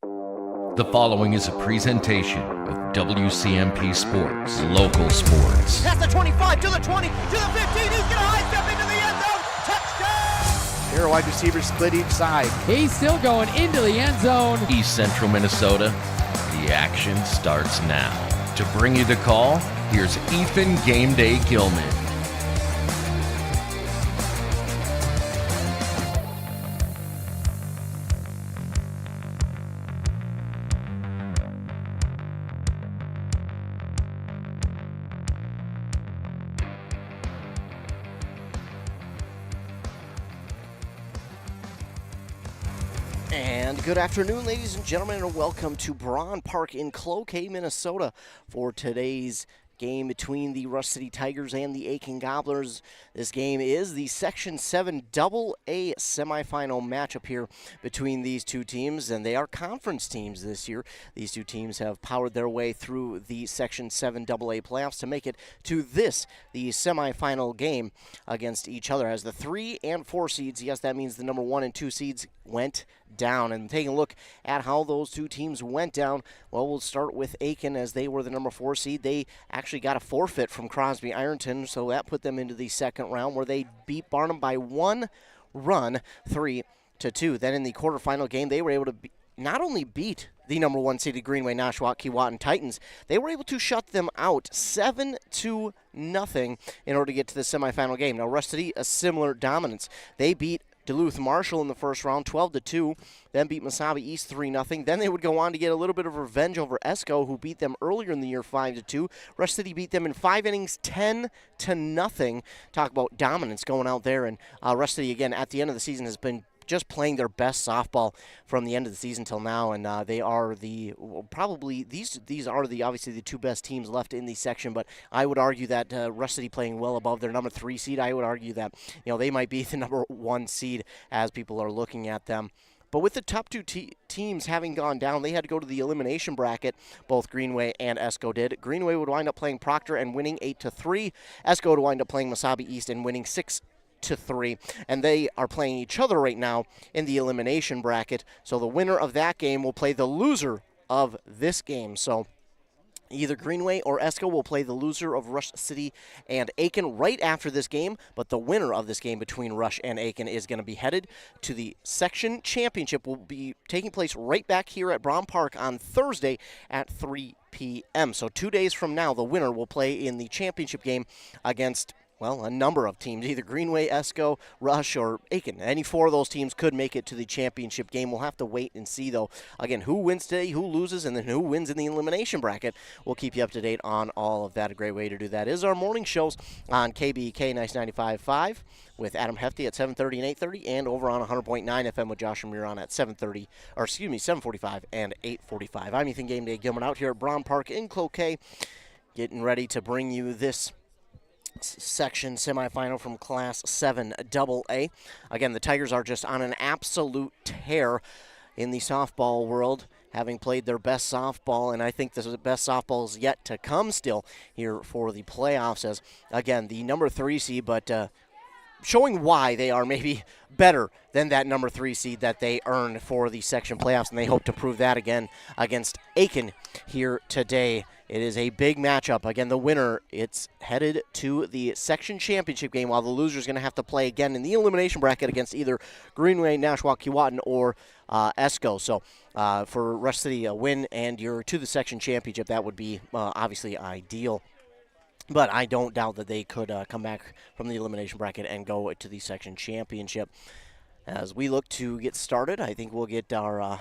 The following is a presentation of WCMP Sports, local sports. Past the 25, to the 20, to the 15, he's going to high step into the end zone, touchdown! Here, wide receivers split each side. He's still going into the end zone. East Central Minnesota, the action starts now. To bring you the call, here's Ethan Game Day Gilman. And good afternoon, ladies and gentlemen, and welcome to Braun Park in Cloquet, Minnesota for today's game between the Rush City Tigers and the Aitkin Gobblers. This game is the Section 7 AA semifinal matchup here between these two teams, and they are conference teams this year. These two teams have powered their way through the Section 7 AA playoffs to make it to this, the semifinal game against each other. As the 3 and 4 seeds, yes, that means the number 1 and 2 seeds went down. And taking a look at how those two teams went down, well, we'll start with Aitkin, as they were the number 4 seed. They actually got a forfeit from Crosby Ironton, so that put them into the second round, where they beat Barnum by 1 run, 3-2. Then in the quarterfinal game, they were able to not only beat the number 1 seeded Greenway, Nashwauk, Keewatin Titans, they were able to shut them out 7-0 in order to get to the semifinal game. Now, Rush City, a similar dominance. They beat Duluth Marshall in the first round, 12-2, then beat Mesabi East 3-0. Then they would go on to get a little bit of revenge over Esco, who beat them earlier in the year 5-2. Rush City beat them in 5 innings, 10-0. Talk about dominance going out there. And Rush City, again, at the end of the season, has been just playing their best softball from the end of the season till now, and they are the probably these are the obviously the two best teams left in the section. But I would argue that Rush City playing well above their number 3 seed. I would argue that they might be the number 1 seed as people are looking at them. But with the top two teams having gone down, they had to go to the elimination bracket. Both Greenway and Esco did. Greenway would wind up playing Proctor and winning 8-3. Esco would wind up playing Mesabi East and winning 6-3, and they are playing each other right now in the elimination bracket. So the winner of that game will play the loser of this game. So either Greenway or Esco will play the loser of Rush City and Aitkin right after this game, but the winner of this game between Rush and Aitkin is going to be headed to the section championship. Will be taking place right back here at Braun Park on Thursday at 3 p.m. So 2 days from now, the winner will play in the championship game against, well, a number of teams, either Greenway, Esco, Rush, or Aitkin. Any 4 of those teams could make it to the championship game. We'll have to wait and see, though. Again, who wins today, who loses, and then who wins in the elimination bracket. We'll keep you up to date on all of that. A great way to do that is our morning shows on KBK Nice 95.5 with Adam Hefty at 7:30 and 8:30, and over on 100.9 FM with Josh and Muron at 7:45 and 8:45. I'm Ethan Game Day Gilman out here at Braun Park in Cloquet, getting ready to bring you this section semifinal from Class 7 AA. Again, the Tigers are just on an absolute tear in the softball world, having played their best softball, and I think the best softball is yet to come still here for the playoffs, as, again, the number 3 seed, but showing why they are maybe better than that number 3 seed that they earned for the section playoffs, and they hope to prove that again against Aitkin here today. It is a big matchup. Again, the winner, it's headed to the section championship game, while the loser is going to have to play again in the elimination bracket against either Greenway, Nashwauk, Keewatin, or Esco. So for Rush City, a win and you're to the section championship, that would be obviously ideal. But I don't doubt that they could come back from the elimination bracket and go to the section championship. As we look to get started, I think we'll get our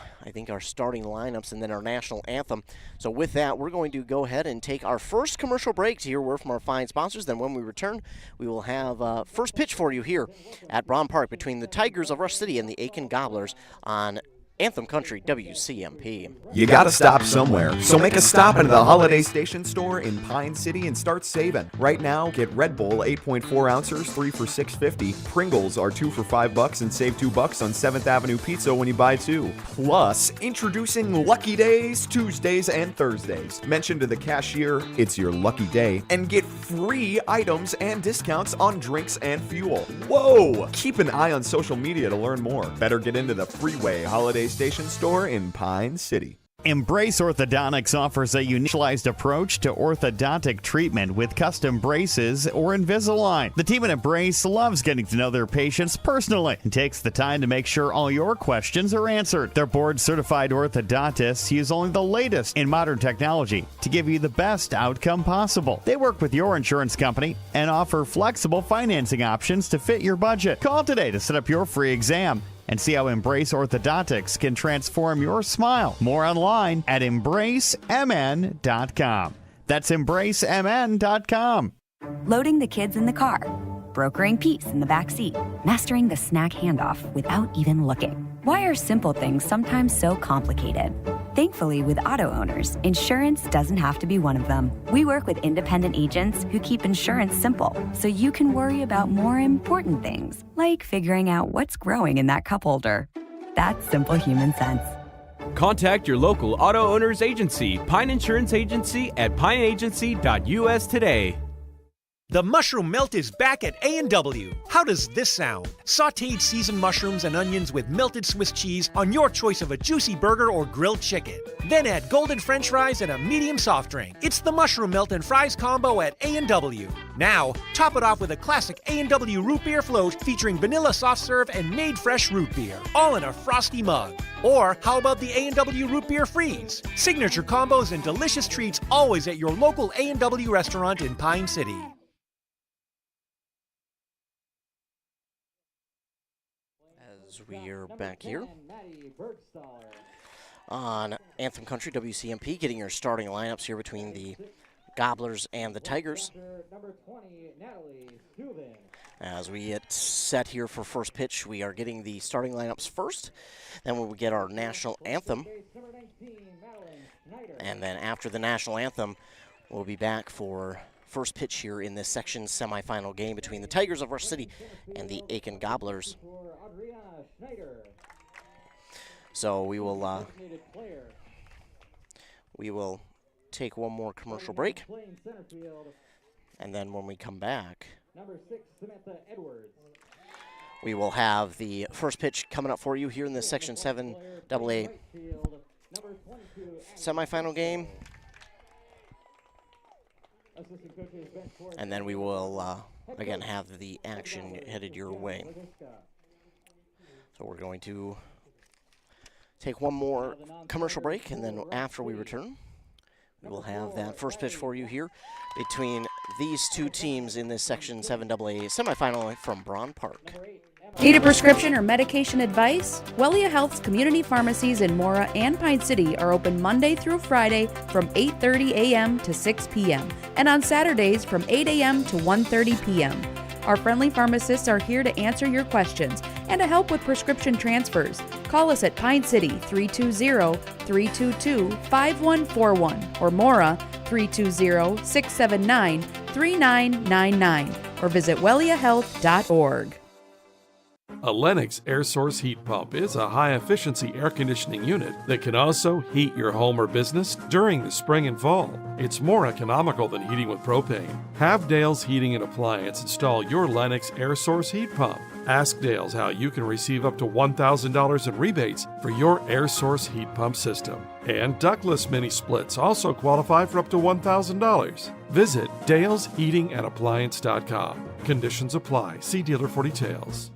starting lineups and then our national anthem. So with that, we're going to go ahead and take our first commercial break to hear word from our fine sponsors. Then when we return, we will have first pitch for you here at Braun Park between the Tigers of Rush City and the Aitkin Gobblers on Anthem Country WCMP. You gotta stop somewhere, so make a stop into the Holiday Station store in Pine City and start saving. Right now, get Red Bull 8.4 ounces, 3 for $6.50. Pringles are 2 for $5 and save $2 on 7th Avenue Pizza when you buy 2. Plus, introducing Lucky Days, Tuesdays and Thursdays. Mention to the cashier, it's your lucky day, and get free items and discounts on drinks and fuel. Whoa! Keep an eye on social media to learn more. Better get into the freeway Holiday Station store in Pine City. Embrace Orthodontics offers a unique approach to orthodontic treatment with custom braces or Invisalign. The team at Embrace loves getting to know their patients personally and takes the time to make sure all your questions are answered. Their board-certified orthodontists use only the latest in modern technology to give you the best outcome possible. They work with your insurance company and offer flexible financing options to fit your budget. Call today to set up your free exam and see how Embrace Orthodontics can transform your smile. More online at embracemn.com. That's embracemn.com. Loading the kids in the car, brokering peace in the back seat, mastering the snack handoff without even looking. Why are simple things sometimes so complicated? Thankfully, with auto owners, insurance doesn't have to be one of them. We work with independent agents who keep insurance simple, so you can worry about more important things, like figuring out what's growing in that cup holder. That's simple human sense. Contact your local auto owners agency, Pine Insurance Agency at pineagency.us today. The mushroom melt is back at A&W. How does this sound? Sautéed seasoned mushrooms and onions with melted Swiss cheese on your choice of a juicy burger or grilled chicken. Then add golden French fries and a medium soft drink. It's the mushroom melt and fries combo at A&W. Now, top it off with a classic A&W root beer float featuring vanilla soft serve and made fresh root beer, all in a frosty mug. Or how about the A&W root beer freeze? Signature combos and delicious treats always at your local A&W restaurant in Pine City. As we are back here on Anthem Country WCMP, getting your starting lineups here between the Gobblers and the Tigers. As we get set here for first pitch, we are getting the starting lineups first. Then we will get our national anthem. And then after the national anthem, we'll be back for first pitch here in this section semifinal game between the Tigers of Rush City and the Aitkin Gobblers. So we will take one more commercial break, and then when we come back, we will have the first pitch coming up for you here in the Section 7 AA semifinal game. And then we will, again, have the action headed your way. So we're going to take one more commercial break, and then after we return, we will have that first pitch for you here between these two teams in this Section 7 AA semifinal from Braun Park. Need a prescription or medication advice? Wellia Health's community pharmacies in Mora and Pine City are open Monday through Friday from 8:30 a.m. to 6 p.m. and on Saturdays from 8 a.m. to 1:30 p.m. Our friendly pharmacists are here to answer your questions and to help with prescription transfers. Call us at Pine City 320-322-5141 or Mora 320-679-3999 or visit welliahealth.org. A Lennox air source heat pump is a high-efficiency air conditioning unit that can also heat your home or business during the spring and fall. It's more economical than heating with propane. Have Dale's Heating and Appliance install your Lennox air source heat pump. Ask Dale's how you can receive up to $1,000 in rebates for your air source heat pump system. And ductless mini splits also qualify for up to $1,000. Visit dalesheatingandappliance.com. Conditions apply. See dealer for details.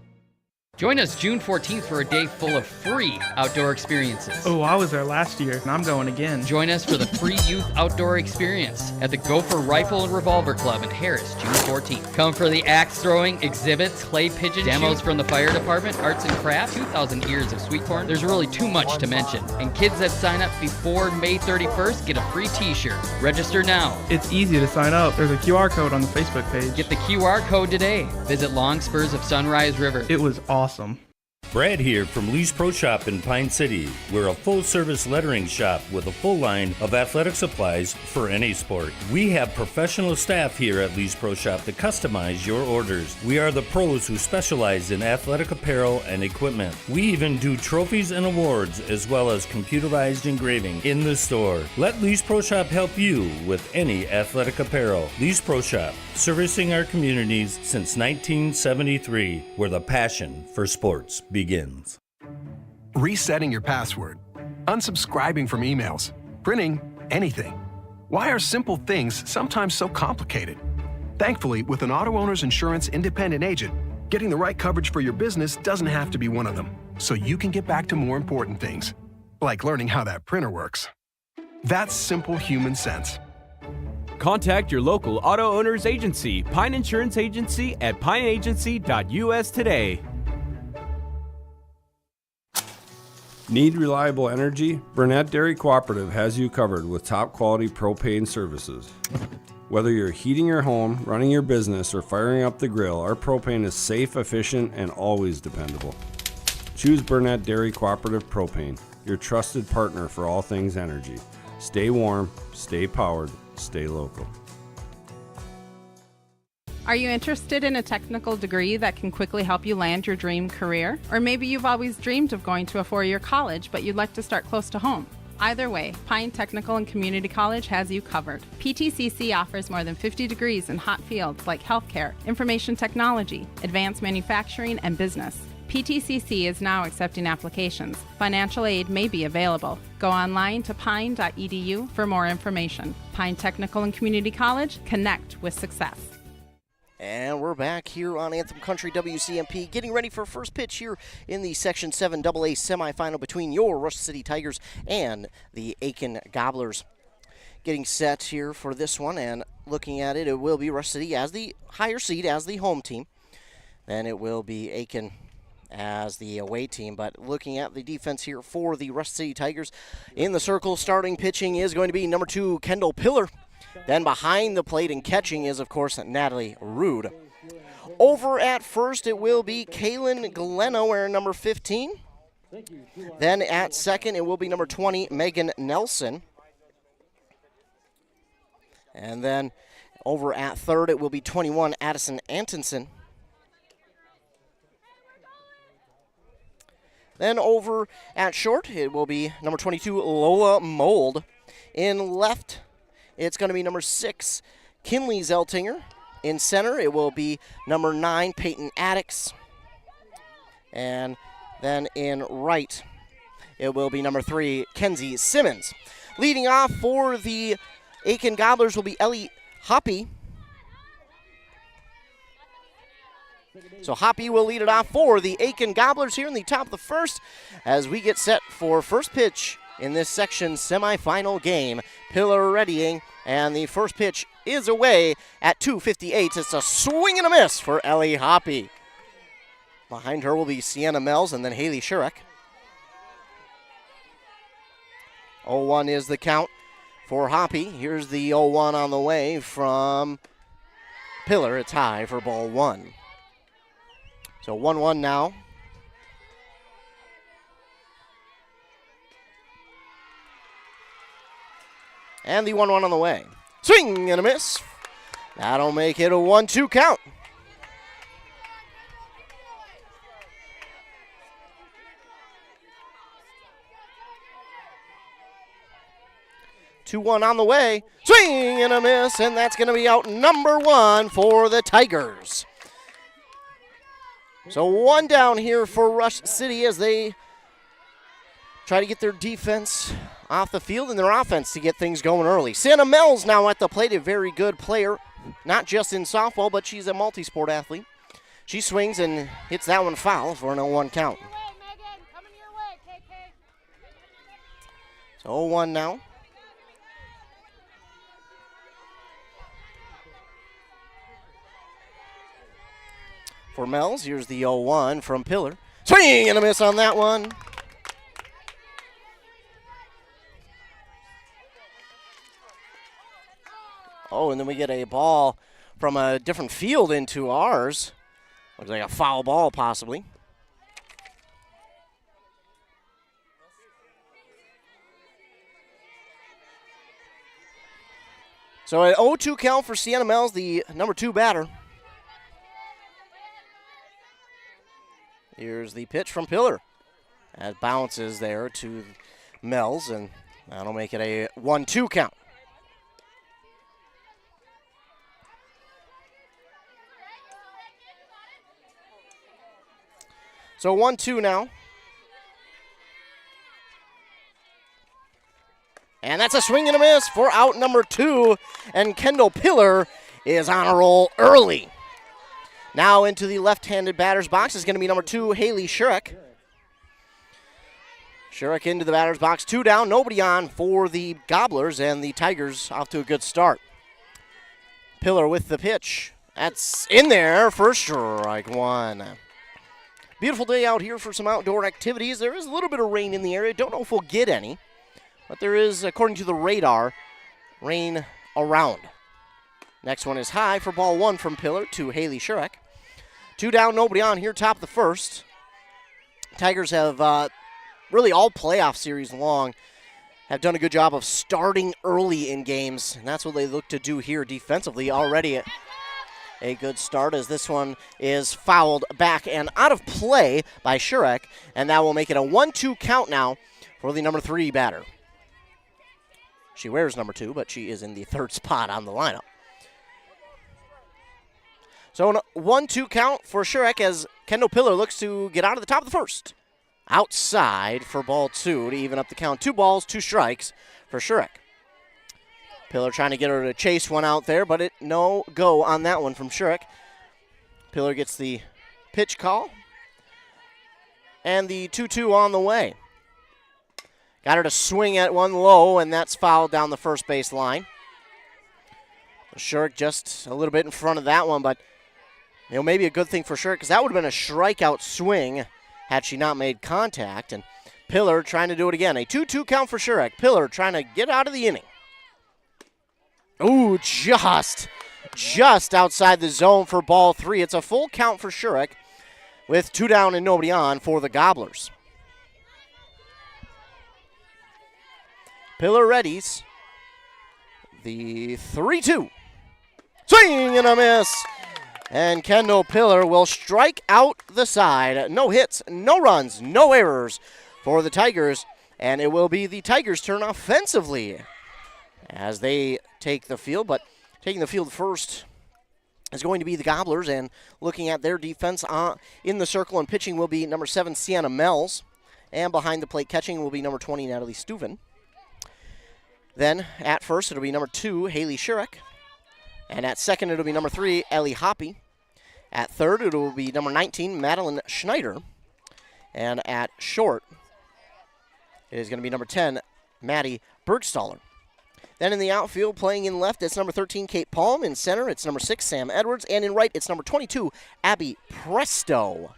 Join us June 14th for a day full of free outdoor experiences. Oh, I was there last year, and I'm going again. Join us for the free youth outdoor experience at the Gopher Rifle and Revolver Club in Harris, June 14th. Come for the axe throwing, exhibits, clay pigeon demos from the fire department, arts and crafts, 2,000 ears of sweet corn. There's really too much to mention. And kids that sign up before May 31st get a free t-shirt. Register now. It's easy to sign up. There's a QR code on the Facebook page. Get the QR code today. Visit Long Spurs of Sunrise River. It was awesome. Brad here from Lee's Pro Shop in Pine City. We're a full-service lettering shop with a full line of athletic supplies for any sport. We have professional staff here at Lee's Pro Shop to customize your orders. We are the pros who specialize in athletic apparel and equipment. We even do trophies and awards as well as computerized engraving in the store. Let Lee's Pro Shop help you with any athletic apparel. Lee's Pro Shop, servicing our communities since 1973, where the passion for sports begins. resetting your password, unsubscribing from emails, printing anything. Why are simple things sometimes so complicated? Thankfully, with an auto owner's insurance independent agent, getting the right coverage for your business doesn't have to be one of them, so you can get back to more important things, like learning how that printer works. That's simple human sense. Contact your local auto owner's agency, Pine Insurance Agency at pineagency.us today. Need reliable energy? Burnett Dairy Cooperative has you covered with top quality propane services. Whether you're heating your home, running your business, or firing up the grill, our propane is safe, efficient, and always dependable. Choose Burnett Dairy Cooperative Propane, your trusted partner for all things energy. Stay warm, stay powered, stay local. Are you interested in a technical degree that can quickly help you land your dream career? Or maybe you've always dreamed of going to a four-year college, but you'd like to start close to home. Either way, Pine Technical and Community College has you covered. PTCC offers more than 50 degrees in hot fields like healthcare, information technology, advanced manufacturing, and business. PTCC is now accepting applications. Financial aid may be available. Go online to pine.edu for more information. Pine Technical and Community College, connect with success. And we're back here on Anthem Country WCMP, getting ready for first pitch here in the Section 7 AA semifinal between your Rush City Tigers and the Aitkin Gobblers. Getting set here for this one, and looking at it, it will be Rush City as the higher seed, as the home team. Then it will be Aitkin as the away team. But looking at the defense here for the Rush City Tigers, in the circle starting pitching is going to be number 2, Kendall Pillar. Then behind the plate and catching is, of course, Natalie Rude. Over at first, it will be Kaylin Gleno, wearing number 15. Then at second, it will be number 20, Megan Nelson. And then over at third, it will be 21, Addison Antonson. Then over at short, it will be number 22, Lola Mold. In left, it's going to be number 6, Kinley Zeltinger. In center, it will be number 9, Peyton Addix. And then in right, it will be number 3, Kenzie Simmons. Leading off for the Aitkin Gobblers will be Ellie Hoppy. So Hoppy will lead it off for the Aitkin Gobblers here in the top of the first as we get set for first pitch in this section semifinal game. Pillar readying, and the first pitch is away at 2:58. It's a swing and a miss for Ellie Hoppy. Behind her will be Sienna Mells and then Haley Shurek. 0-1 is the count for Hoppy. Here's the 0-1 on the way from Pillar. It's high for ball 1. So 1-1 now. And the 1-1 on the way. Swing and a miss. That'll make it a 1-2 count. Two-one on the way. Swing and a miss, and that's going to be out number 1 for the Tigers. So 1 down here for Rush City as they try to get their defense off the field and their offense to get things going early. Sienna Mells now at the plate, a very good player, not just in softball, but she's a multi-sport athlete. She swings and hits that one foul for an 0-1 count. So 0-1 now. For Mells, here's the 0-1 from Pillar. Swing and a miss on that one. Oh, and then we get a ball from a different field into ours. Looks like a foul ball, possibly. So an 0-2 count for Sienna Mells, the number 2 batter. Here's the pitch from Pillar. That bounces there to Mells, and that'll make it a 1-2 count. So 1-2 now. that's a swing and a miss for out number 2, and Kendall Pillar is on a roll early. Now into the left-handed batter's box is going to be number 2, Haley Shurek. Shurek into the batter's box, 2 down, nobody on for the Gobblers, and the Tigers off to a good start. Pillar with the pitch. That's in there for strike 1. Beautiful day out here for some outdoor activities. There is a little bit of rain in the area. Don't know if we'll get any, but there is, according to the radar, rain around. Next one is high for ball 1 from Pillar to Haley Shurek. 2 down, nobody on here, top of the first. Tigers have really all playoff series long have done a good job of starting early in games, and that's what they look to do here defensively. Already a good start as this one is fouled back and out of play by Shurek, and that will make it a 1-2 count now for the number 3 batter. She wears number 2, but she is in the 3rd spot on the lineup. So a 1-2 count for Shurek as Kendall Pillar looks to get out of the top of the first. Outside for ball 2 to even up the count. 2 balls, 2 strikes for Shurek. Pillar trying to get her to chase one out there, but no go on that one from Shurek. Pillar gets the pitch call. And the 2-2 on the way. Got her to swing at one low, and that's fouled down the first base line. Shurek just a little bit in front of that one, but maybe a good thing for Shurek because that would have been a strikeout swing had she not made contact. And Pillar trying to do it again. A 2-2 count for Shurek. Pillar trying to get out of the inning. Ooh, just outside the zone for ball 3. It's a full count for Shurek with 2 down and nobody on for the Gobblers. Pillar readies. The 3-2. Swing and a miss. And Kendall Pillar will strike out the side. No hits, no runs, no errors for the Tigers. And it will be the Tigers' turn offensively as they take the field. But taking the field first is going to be the Gobblers. And looking at their defense in the circle and pitching will be number 7, Sienna Mells. And behind the plate catching will be number 20, Natalie Steuven. Then at first it'll be number 2, Haley Shurek. And at second it'll be number 3, Ellie Hoppy. At third it will be number 19, Madeline Schneider. And at short it is going to be number 10, Maddie Bergstaller. Then in the outfield playing in left it's number 13, Kate Palm. In center it's number 6, Sam Edwards. And in right it's number 22, Abby Presto.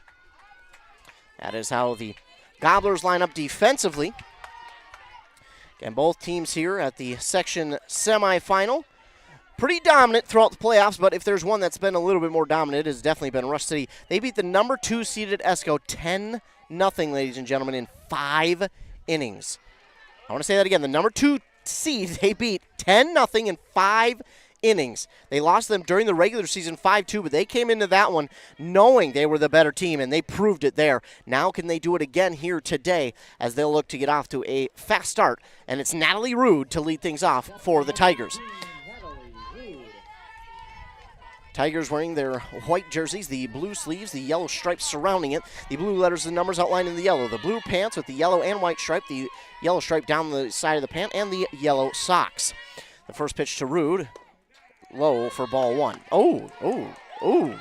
That is how the Gobblers line up defensively. And both teams here at the section semifinal. Pretty dominant throughout the playoffs, but if there's one that's been a little bit more dominant, it has definitely been Rush City. They beat the number 2 seeded ESCO 10-0, ladies and gentlemen, in 5 innings. I want to say that again. The number 2 seed they beat 10-0 in 5 innings. They lost them during the regular season 5-2, but they came into that one knowing they were the better team, and they proved it there. Now can they do it again here today as they'll look to get off to a fast start, and it's Natalie Rude to lead things off for the Tigers. Tigers wearing their white jerseys, the blue sleeves, the yellow stripes surrounding it, the blue letters and numbers outlined in the yellow, the blue pants with the yellow and white stripe, the yellow stripe down the side of the pant, and the yellow socks. The first pitch to Rude, low for ball 1. Oh.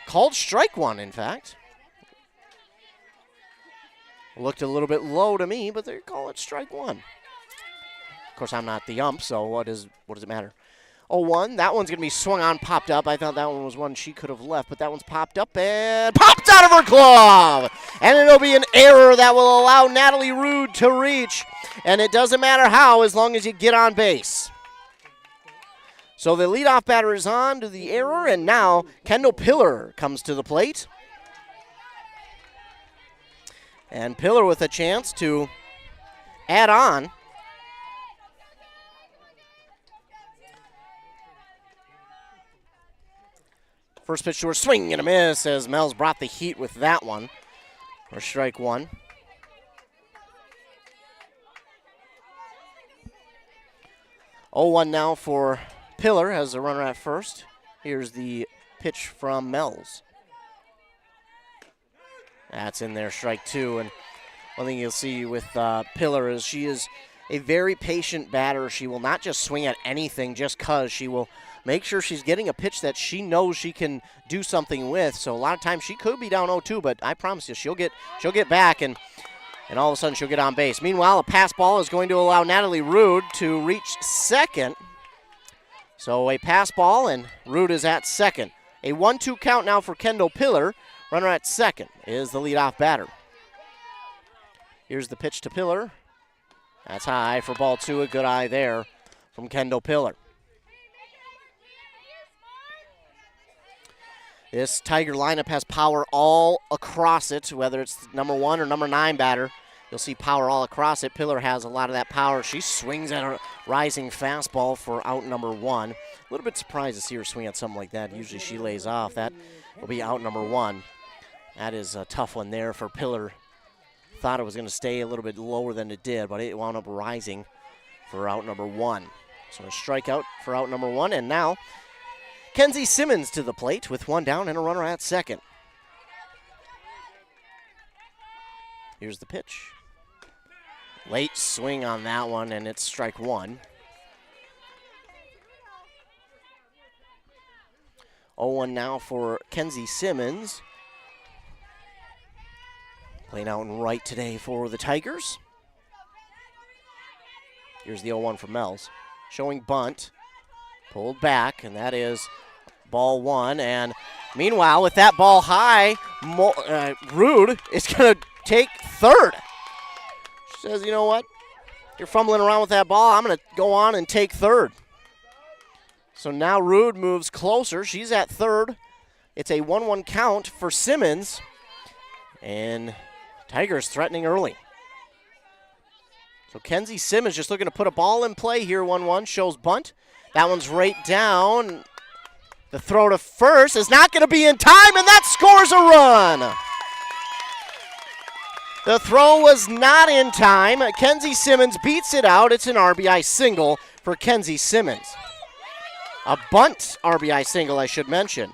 Called strike 1, in fact. Looked a little bit low to me, but they call it strike 1. Of course, I'm not the ump, so what does it matter? 0-1. That one's going to be swung on, popped up. I thought that one was one she could have left, but that one's popped up and popped out of her glove. And it'll be an error that will allow Natalie Rude to reach. And it doesn't matter how, as long as you get on base. So the leadoff batter is on to the error, and now Kendall Pillar comes to the plate. And Pillar with a chance to add on. First pitch to her, swing and a miss as Mel's brought the heat with that one for strike 1. Oh, 1 now for Pillar as a runner at first. Here's the pitch from Mel's. That's in there, strike 2. And one thing you'll see with Pillar is she is a very patient batter. She will not just swing at anything just because. She will make sure she's getting a pitch that she knows she can do something with. So a lot of times she could be down 0-2, but I promise you she'll get back and all of a sudden she'll get on base. Meanwhile, a pass ball is going to allow Natalie Rude to reach second. So a pass ball, and Rude is at second. A 1-2 count now for Kendall Pillar. Runner at second is the leadoff batter. Here's the pitch to Pillar. That's high for ball 2. A good eye there from Kendall Pillar. This Tiger lineup has power all across it, whether it's number 1 or number 9 batter. You'll see power all across it. Pillar has a lot of that power. She swings at a rising fastball for out number 1. A little bit surprised to see her swing at something like that. Usually she lays off. That will be out number 1. That is a tough one there for Pillar. Thought it was going to stay a little bit lower than it did, but it wound up rising for out number 1. So a strikeout for out number 1, and now Kenzie Simmons to the plate with 1 down and a runner at second. Here's the pitch. Late swing on that one, and it's strike 1. 0-1 now for Kenzie Simmons. Playing out in right today for the Tigers. Here's the 0-1 for Mells. Showing bunt. Pulled back, and that is ball 1. And meanwhile, with that ball high, Rude is going to take third. She says, you know what? You're fumbling around with that ball. I'm going to go on and take third. So now Rude moves closer. She's at third. It's a 1-1 count for Simmons. And Tigers threatening early. So Kenzie Simmons just looking to put a ball in play here. 1-1 shows bunt. That one's right down. The throw to first is not going to be in time, and that scores a run. The throw was not in time. Kenzie Simmons beats it out. It's an RBI single for Kenzie Simmons. A bunt RBI single, I should mention.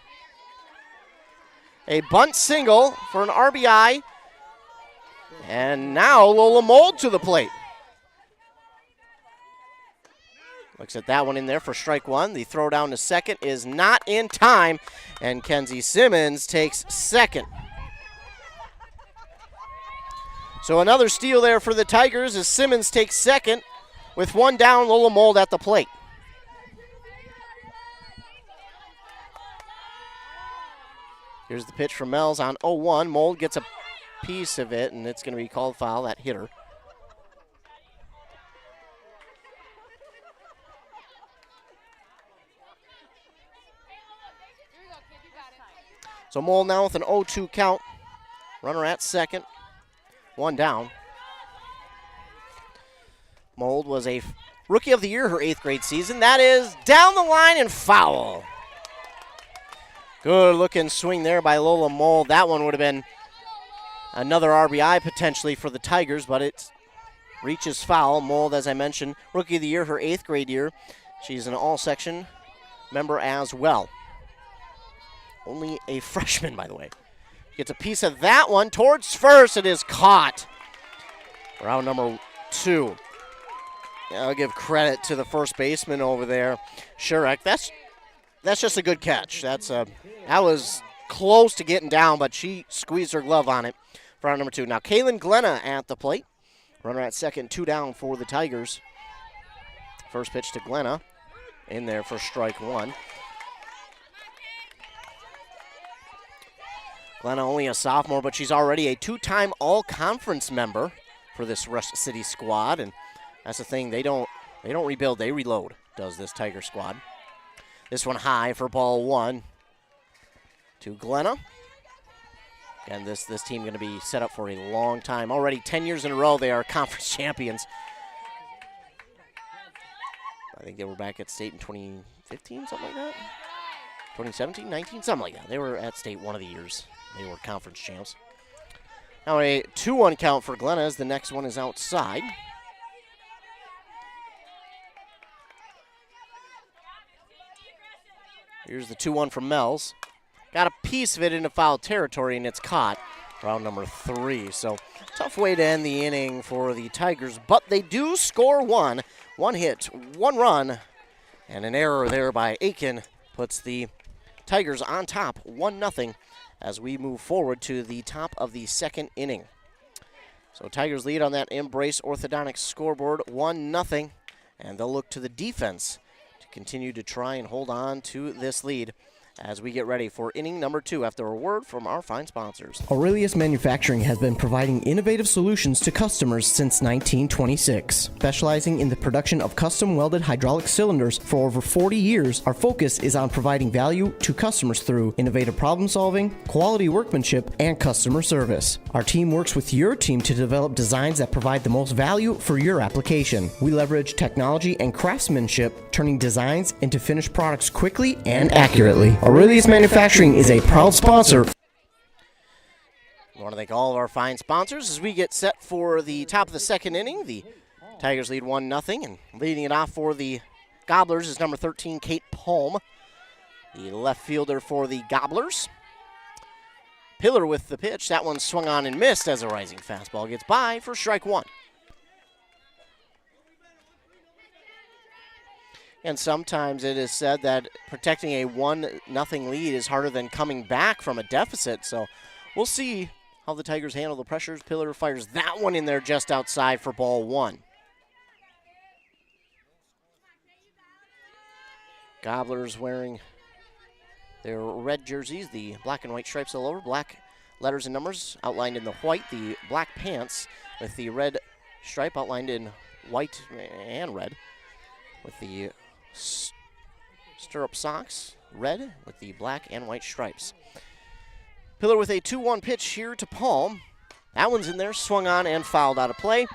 A bunt single for an RBI. And now Lola Mold to the plate. Looks at that one in there for strike 1. The throw down to second is not in time, and Kenzie Simmons takes second. So another steal there for the Tigers as Simmons takes second. With 1 down, Lola Mold at the plate. Here's the pitch from Mells on 0-1. Mold gets a piece of it, and it's going to be called foul, that hitter. So Mold now with an 0-2 count. Runner at second. 1 down. Mold was a Rookie of the Year her 8th grade season. That is down the line and foul. Good looking swing there by Lola Mold. That one would have been another RBI potentially for the Tigers, but it reaches foul. Mold, as I mentioned, Rookie of the Year her 8th grade year. She's an all-section member as well. Only a freshman, by the way. Gets a piece of that one towards first. It is caught. Round number 2. I'll give credit to the first baseman over there, Shurek. That's just a good catch. That was close to getting down, but she squeezed her glove on it for round number 2. Now, Kaylin Glenna at the plate. Runner at second, 2 down for the Tigers. First pitch to Glenna. In there for strike 1. Glenna only a sophomore, but she's already a 2-time all-conference member for this Rush City squad. And that's the thing, they don't rebuild, they reload, does this Tiger squad. This one high for ball 1 to Glenna. And this team going to be set up for a long time. Already 10 years in a row they are conference champions. I think they were back at state in 2015, something like that. 2017, 19, something like that. They were at state one of the years. They were conference champs. Now a 2-1 count for Glenna as the next one is outside. Here's the 2-1 from Mells. Got a piece of it into foul territory, and it's caught. round number 3. So tough way to end the inning for the Tigers, but they do score one. One hit, one run, and an error there by Aitkin puts the Tigers on top 1-0 as we move forward to the top of the second inning. So Tigers lead on that Embrace Orthodontics scoreboard 1-0, and they'll look to the defense to continue to try and hold on to this lead as we get ready for inning number 2 after a word from our fine sponsors. Aurelius Manufacturing has been providing innovative solutions to customers since 1926. Specializing in the production of custom welded hydraulic cylinders for over 40 years, our focus is on providing value to customers through innovative problem solving, quality workmanship, and customer service. Our team works with your team to develop designs that provide the most value for your application. We leverage technology and craftsmanship, turning designs into finished products quickly and accurately. Aurelius Manufacturing is a proud sponsor. We want to thank all of our fine sponsors as we get set for the top of the second inning. The Tigers lead 1-0, and leading it off for the Gobblers is number 13, Kate Palm, the left fielder for the Gobblers. Pillar with the pitch. That one swung on and missed as a rising fastball gets by for strike 1. And sometimes it is said that protecting a 1-0 lead is harder than coming back from a deficit. So we'll see how the Tigers handle the pressures. Pillar fires that one in there just outside for ball 1. Gobblers wearing their red jerseys, the black and white stripes all over, black letters and numbers outlined in the white, the black pants with the red stripe outlined in white and red, with the stirrup socks, red with the black and white stripes. Pillar with a 2-1 pitch here to Palm. That one's in there, swung on and fouled out of play.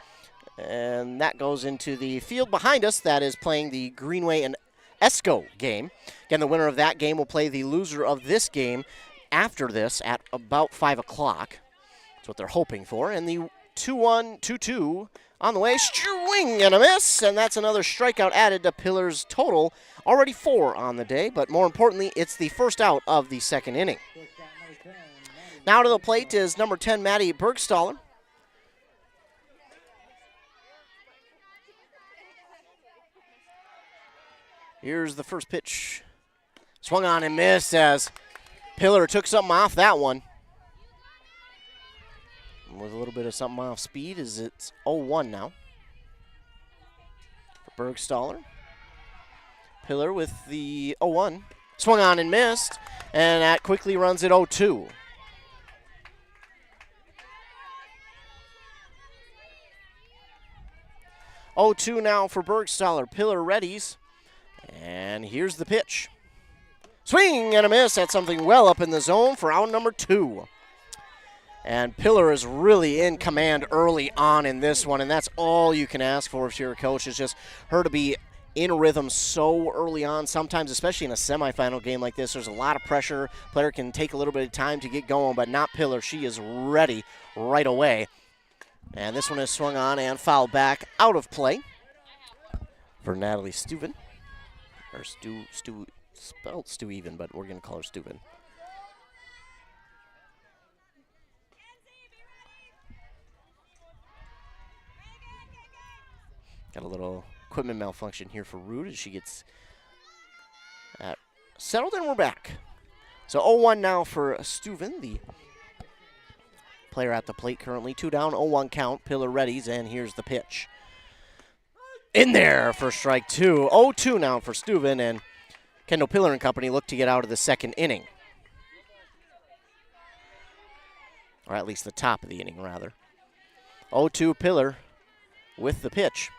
And that goes into the field behind us that is playing the Greenway and Esco game. Again, the winner of that game will play the loser of this game after this at about 5 o'clock. That's what they're hoping for. And the 2-1, 2-2 on the way, swing and a miss, and that's another strikeout added to Pillar's total. Already 4 on the day, but more importantly, it's the first out of the second inning. Now to the plate is number 10, Maddie Bergstaller. Here's the first pitch. Swung on and missed as Pillar took something off that one. With a little bit of something off speed, as it's 0-1 now for Bergstaller. Pillar with the 0-1. Swung on and missed, and that quickly runs at 0-2. Now for Bergstaller. Pillar readies, and here's the pitch. Swing and a miss. That's something well up in the zone for out number 2. And Pillar is really in command early on in this one, and that's all you can ask for if you're a coach, is just her to be in rhythm so early on. Sometimes, especially in a semifinal game like this, there's a lot of pressure. Player can take a little bit of time to get going, but not Pillar. She is ready right away. And this one is swung on and fouled back out of play for Natalie Steuven. Or spelled Stu even, but we're going to call her Steuven. Got a little equipment malfunction here for Rude as she gets settled, and we're back. So 0-1 now for Steuven, the player at the plate currently. 2 down, 0-1 count. Pillar readies, and here's the pitch. In there for strike 2. 0-2 now for Steuven, and Kendall Pillar and company look to get out of the second inning. Or at least the top of the inning, rather. 0-2 Pillar with the pitch.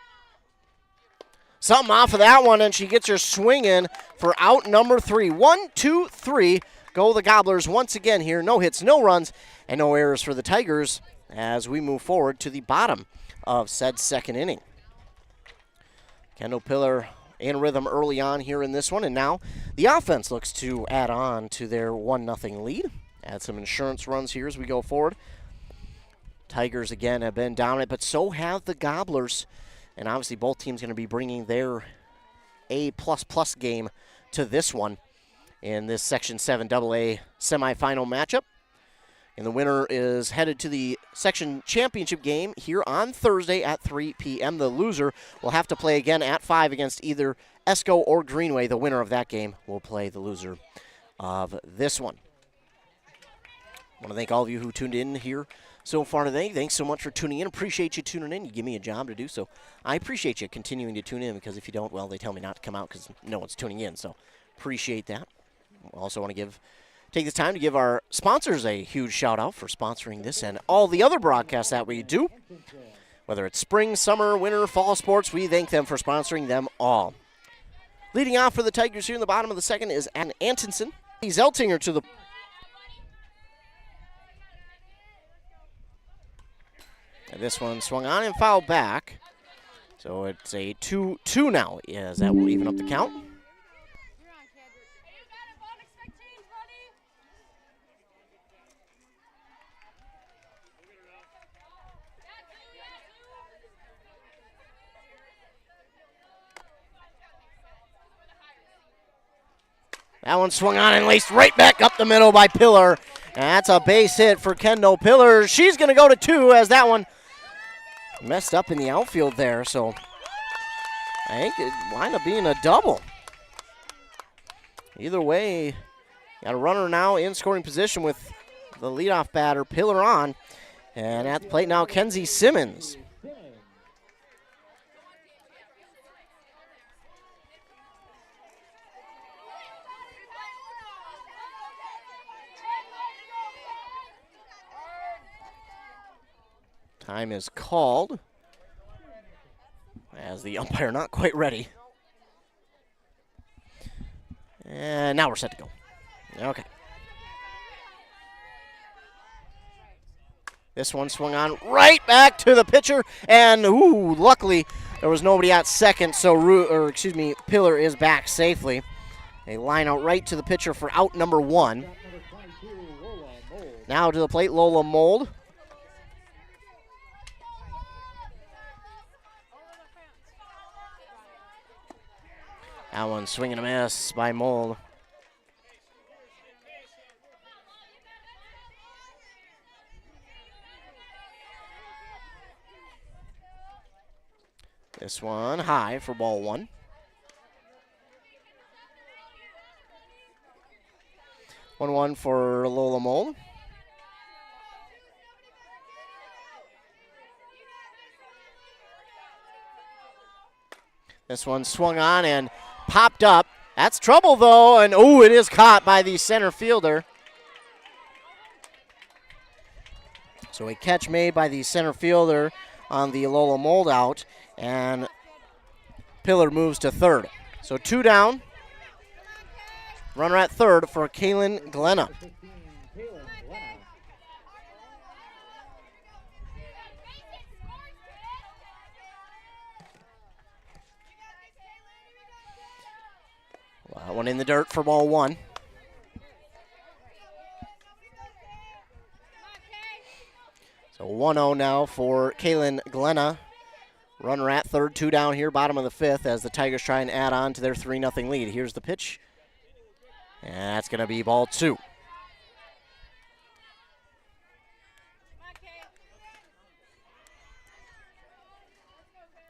Something off of that one, and she gets her swing in for out number 3. 1, 2, 3. Go the Gobblers once again here. No hits, no runs, and no errors for the Tigers as we move forward to the bottom of said second inning. Kendall Pillar in rhythm early on here in this one, and now the offense looks to add on to their 1-0 lead. Add some insurance runs here as we go forward. Tigers, again, have been dominant, but so have the Gobblers. And obviously both teams going to be bringing their A++ game to this one in this Section 7 AA semifinal matchup. And the winner is headed to the section championship game here on Thursday at 3 p.m. The loser will have to play again at 5 against either Esco or Greenway. The winner of that game will play the loser of this one. I want to thank all of you who tuned in here so far today. Thanks so much for tuning in. Appreciate you tuning in. You give me a job to do so. I appreciate you continuing to tune in, because if you don't, well, they tell me not to come out because no one's tuning in. So appreciate that. Also want to take this time to give our sponsors a huge shout out for sponsoring this and all the other broadcasts that we do. Whether it's spring, summer, winter, fall sports, we thank them for sponsoring them all. Leading off for the Tigers here in the bottom of the second is Antonson. He's Eltinger to the... And this one swung on and fouled back. So it's a 2-2 now, as that will even up the count. That one swung on and laced right back up the middle by Pillar. And that's a base hit for Kendall Pillar. She's going to go to 2 as that one messed up in the outfield there. So I think it wound up being a double. Either way, got a runner now in scoring position with the leadoff batter, Pillar on. And at the plate now, Kenzie Simmons. Time is called as the umpire not quite ready. And now we're set to go. Okay. This one swung on right back to the pitcher, and luckily there was nobody at second, so Pillar is back safely. A line out right to the pitcher for out number 1. Now to the plate, Lola Mold. That one swinging a miss by Mold. This one high for ball 1. 1-1 for Lola Mold. This one swung on and popped up. That's trouble, though, and it is caught by the center fielder. So a catch made by the center fielder on the Lola Mold out, and Pillar moves to third. So 2 down. Runner at third for Kaylin Glenna. That one in the dirt for ball 1. So 1-0 now for Kaylin Glenna. Runner at third, 2 down here, bottom of the 5th, as the Tigers try and add on to their 3-0 lead. Here's the pitch. And that's going to be ball 2. At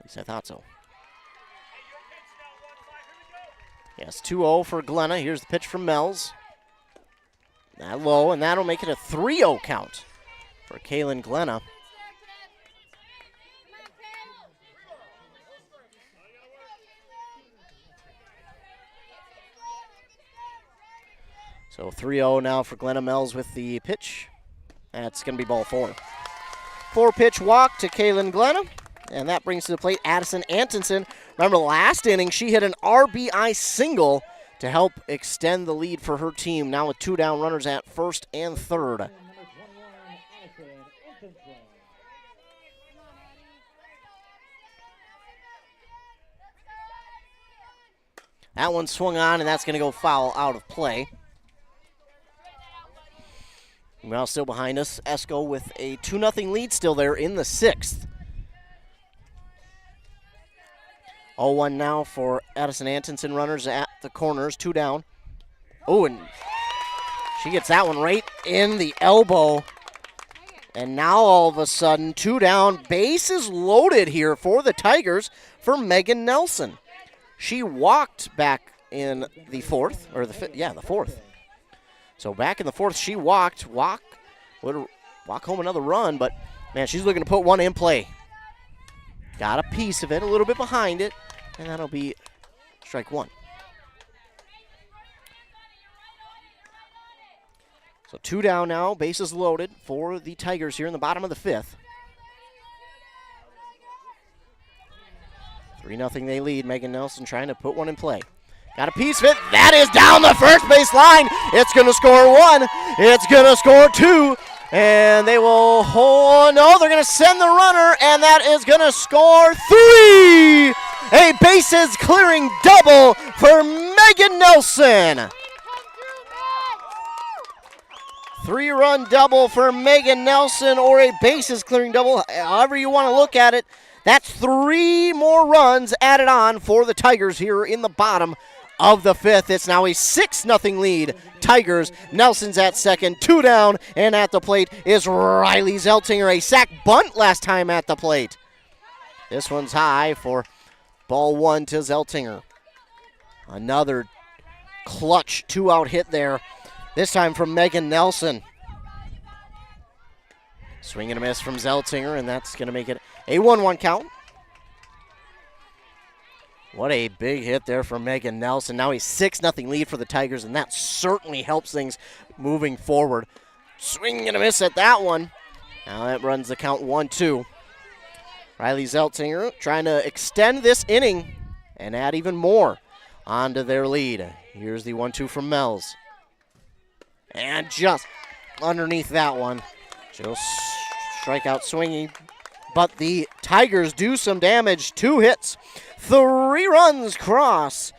least I thought so. Yes, 2-0 for Glenna. Here's the pitch from Mells. That low, and that'll make it a 3-0 count for Kaylin Glenna. So 3-0 now for Glenna. Mells with the pitch. That's going to be ball 4. 4-pitch walk to Kaylin Glenna. And that brings to the plate Addison Antonson. Remember, last inning, she hit an RBI single to help extend the lead for her team. Now with 2 down runners at first and third. That one swung on, and that's going to go foul out of play. Well, still behind us, Esco with a 2-0 lead still there in the 6th. 0-1 now for Addison Antonson. Runners at the corners, 2 down. And she gets that one right in the elbow And now all of a sudden, 2 down, bases loaded here for the Tigers for Megan Nelson. She walked back in the fourth, or the fourth. So back in the fourth, she walk home another run, but man, she's looking to put one in play. Got a piece of it, a little bit behind it, and that'll be strike one. So 2 down now, bases loaded for the Tigers here in the bottom of the fifth. 3-0 they lead. Megan Nelson trying to put one in play. Got a piece of it. That is down the first base line. It's going to score 1. It's going to score 2. And they will hold. No, they're going to send the runner, and that is going to score 3. A bases clearing double for Megan Nelson. 3-run double for Megan Nelson, or a bases clearing double, however you want to look at it. That's 3 more runs added on for the Tigers here in the bottom of the fifth. It's now a 6-0 lead. Tigers. Nelson's at second, 2 down, and at the plate is Riley Zeltinger. A sac bunt last time at the plate. This one's high for ball 1 to Zeltinger. Another clutch 2-out hit there. This time from Megan Nelson. Swing and a miss from Zeltinger, and that's going to make it a 1-1 count. What a big hit there from Megan Nelson. Now a 6-0 lead for the Tigers, and that certainly helps things moving forward. Swing and a miss at that one. Now that runs the count 1-2. Riley Zeltinger trying to extend this inning and add even more onto their lead. Here's the 1-2 from Mells. And just underneath that one, she'll strike out swinging. But the Tigers do some damage. 2 hits, 3 runs cross.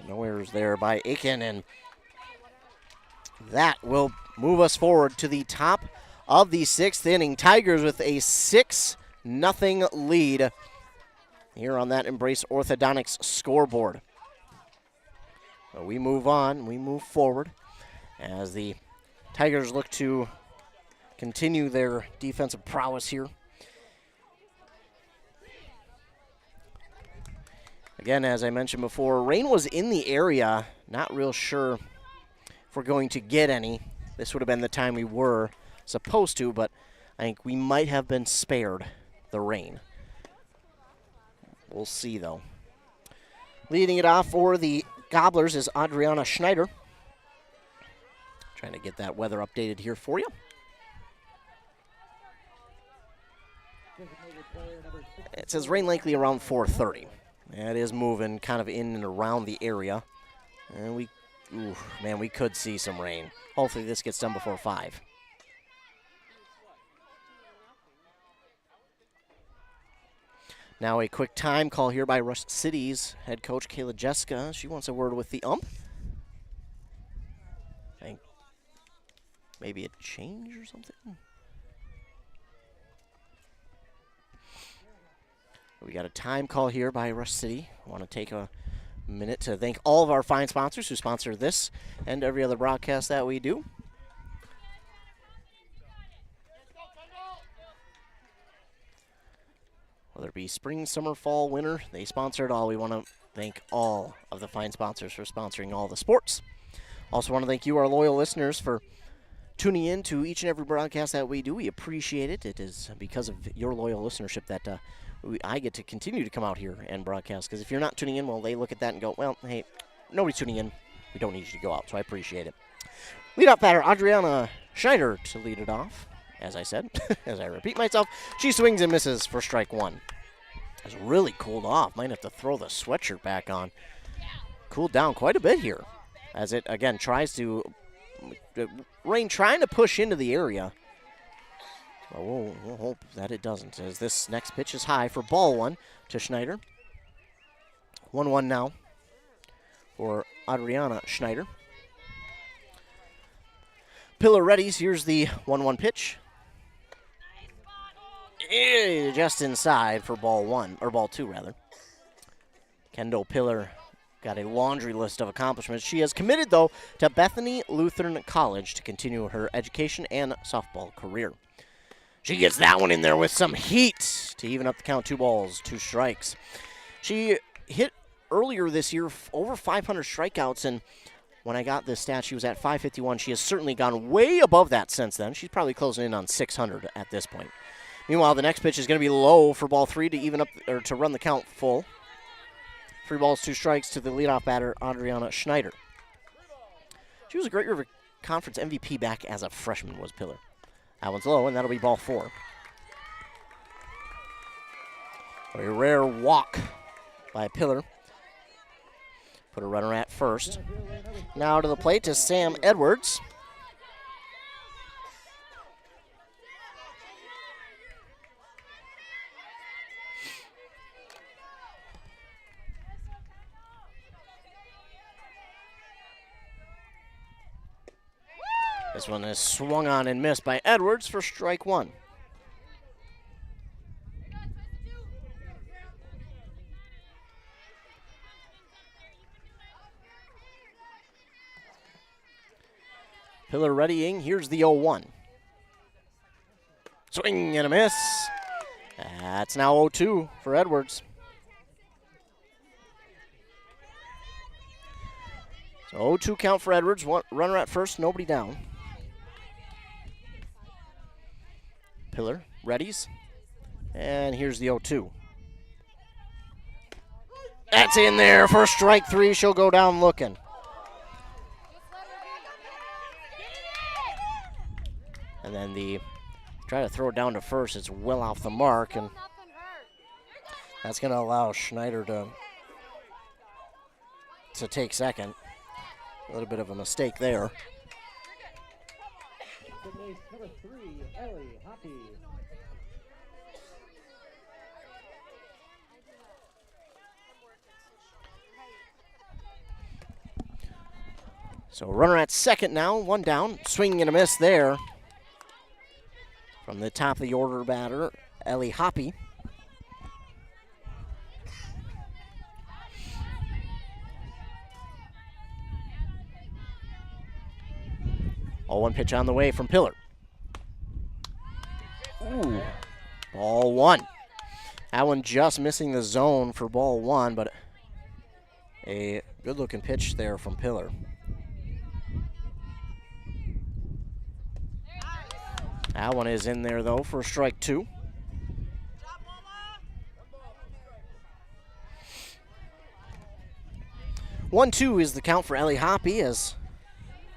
No errors there by Aitkin, and that will move us forward to the top of the 6th inning. Tigers with a 6-0 lead here on that Embrace Orthodontics scoreboard. So we move on, we move forward as the Tigers look to continue their defensive prowess here. Again, as I mentioned before, rain was in the area. Not real sure if we're going to get any. This would have been the time we were supposed to, but I think we might have been spared the rain. We'll see, though. Leading it off for the Gobblers is Adriana Schneider. Trying to get that weather updated here for you. It says rain likely around 4:30. It is moving kind of in and around the area. And we could see some rain. Hopefully this gets done before 5. Now a quick time call here by Rush City's head coach Kayla Jeska. She wants a word with the ump. I think maybe a change or something. We got a time call here by Rush City. I want to take a minute to thank all of our fine sponsors who sponsor this and every other broadcast that we do. Whether it be spring, summer, fall, winter, they sponsor it all. We want to thank all of the fine sponsors for sponsoring all the sports. Also want to thank you, our loyal listeners, for tuning in to each and every broadcast that we do. We appreciate it. It is because of your loyal listenership that I get to continue to come out here and broadcast. Because if you're not tuning in, well, they look at that and go, well, hey, nobody's tuning in. We don't need you to go out, so I appreciate it. Lead-off batter, Adriana Schneider to lead it off. As I said, as I repeat myself, she swings and misses for strike 1. It's really cooled off. Might have to throw the sweatshirt back on. Cooled down quite a bit here. As it, again, tries to, rain trying to push into the area. But we'll hope that it doesn't, as this next pitch is high for ball 1 to Schneider. 1-1 now for Adriana Schneider. Pillar readies. Here's the 1-1 pitch. Just inside for ball 1, or ball 2 rather. Kendall Pillar got a laundry list of accomplishments. She has committed, though, to Bethany Lutheran College to continue her education and softball career. She gets that one in there with some heat to even up the count. 2 balls, 2 strikes. She hit earlier this year over 500 strikeouts, and when I got this stat, she was at 551. She has certainly gone way above that since then. She's probably closing in on 600 at this point. Meanwhile, the next pitch is going to be low for ball 3 to even up or to run the count full. 3 balls, 2 strikes to the leadoff batter, Adriana Schneider. She was a Great River Conference MVP back as a freshman, was Pillar. That one's low, and that'll be ball 4. A rare walk by Pillar. Put a runner at first. Now to the plate to Sam Edwards. This one is swung on and missed by Edwards for strike 1. Pillar readying. Here's the 0-1. Swing and a miss. That's now 0-2 for Edwards. So 0-2 count for Edwards. Runner at first, nobody down. Pillar readies. And here's the 0-2. That's in there for strike 3. She'll go down looking. And then try to throw it down to first. It's well off the mark, and that's going to allow Schneider to take second. A little bit of a mistake there. So runner at second now, 1 down. Swing and a miss there. From the top of the order batter, Ellie Hoppy. Oh, 1 pitch on the way from Pillar. Ooh, ball 1. That one just missing the zone for ball 1, but a good-looking pitch there from Pillar. That one is in there, though, for strike 2. One, 2 is the count for Ellie Hoppy as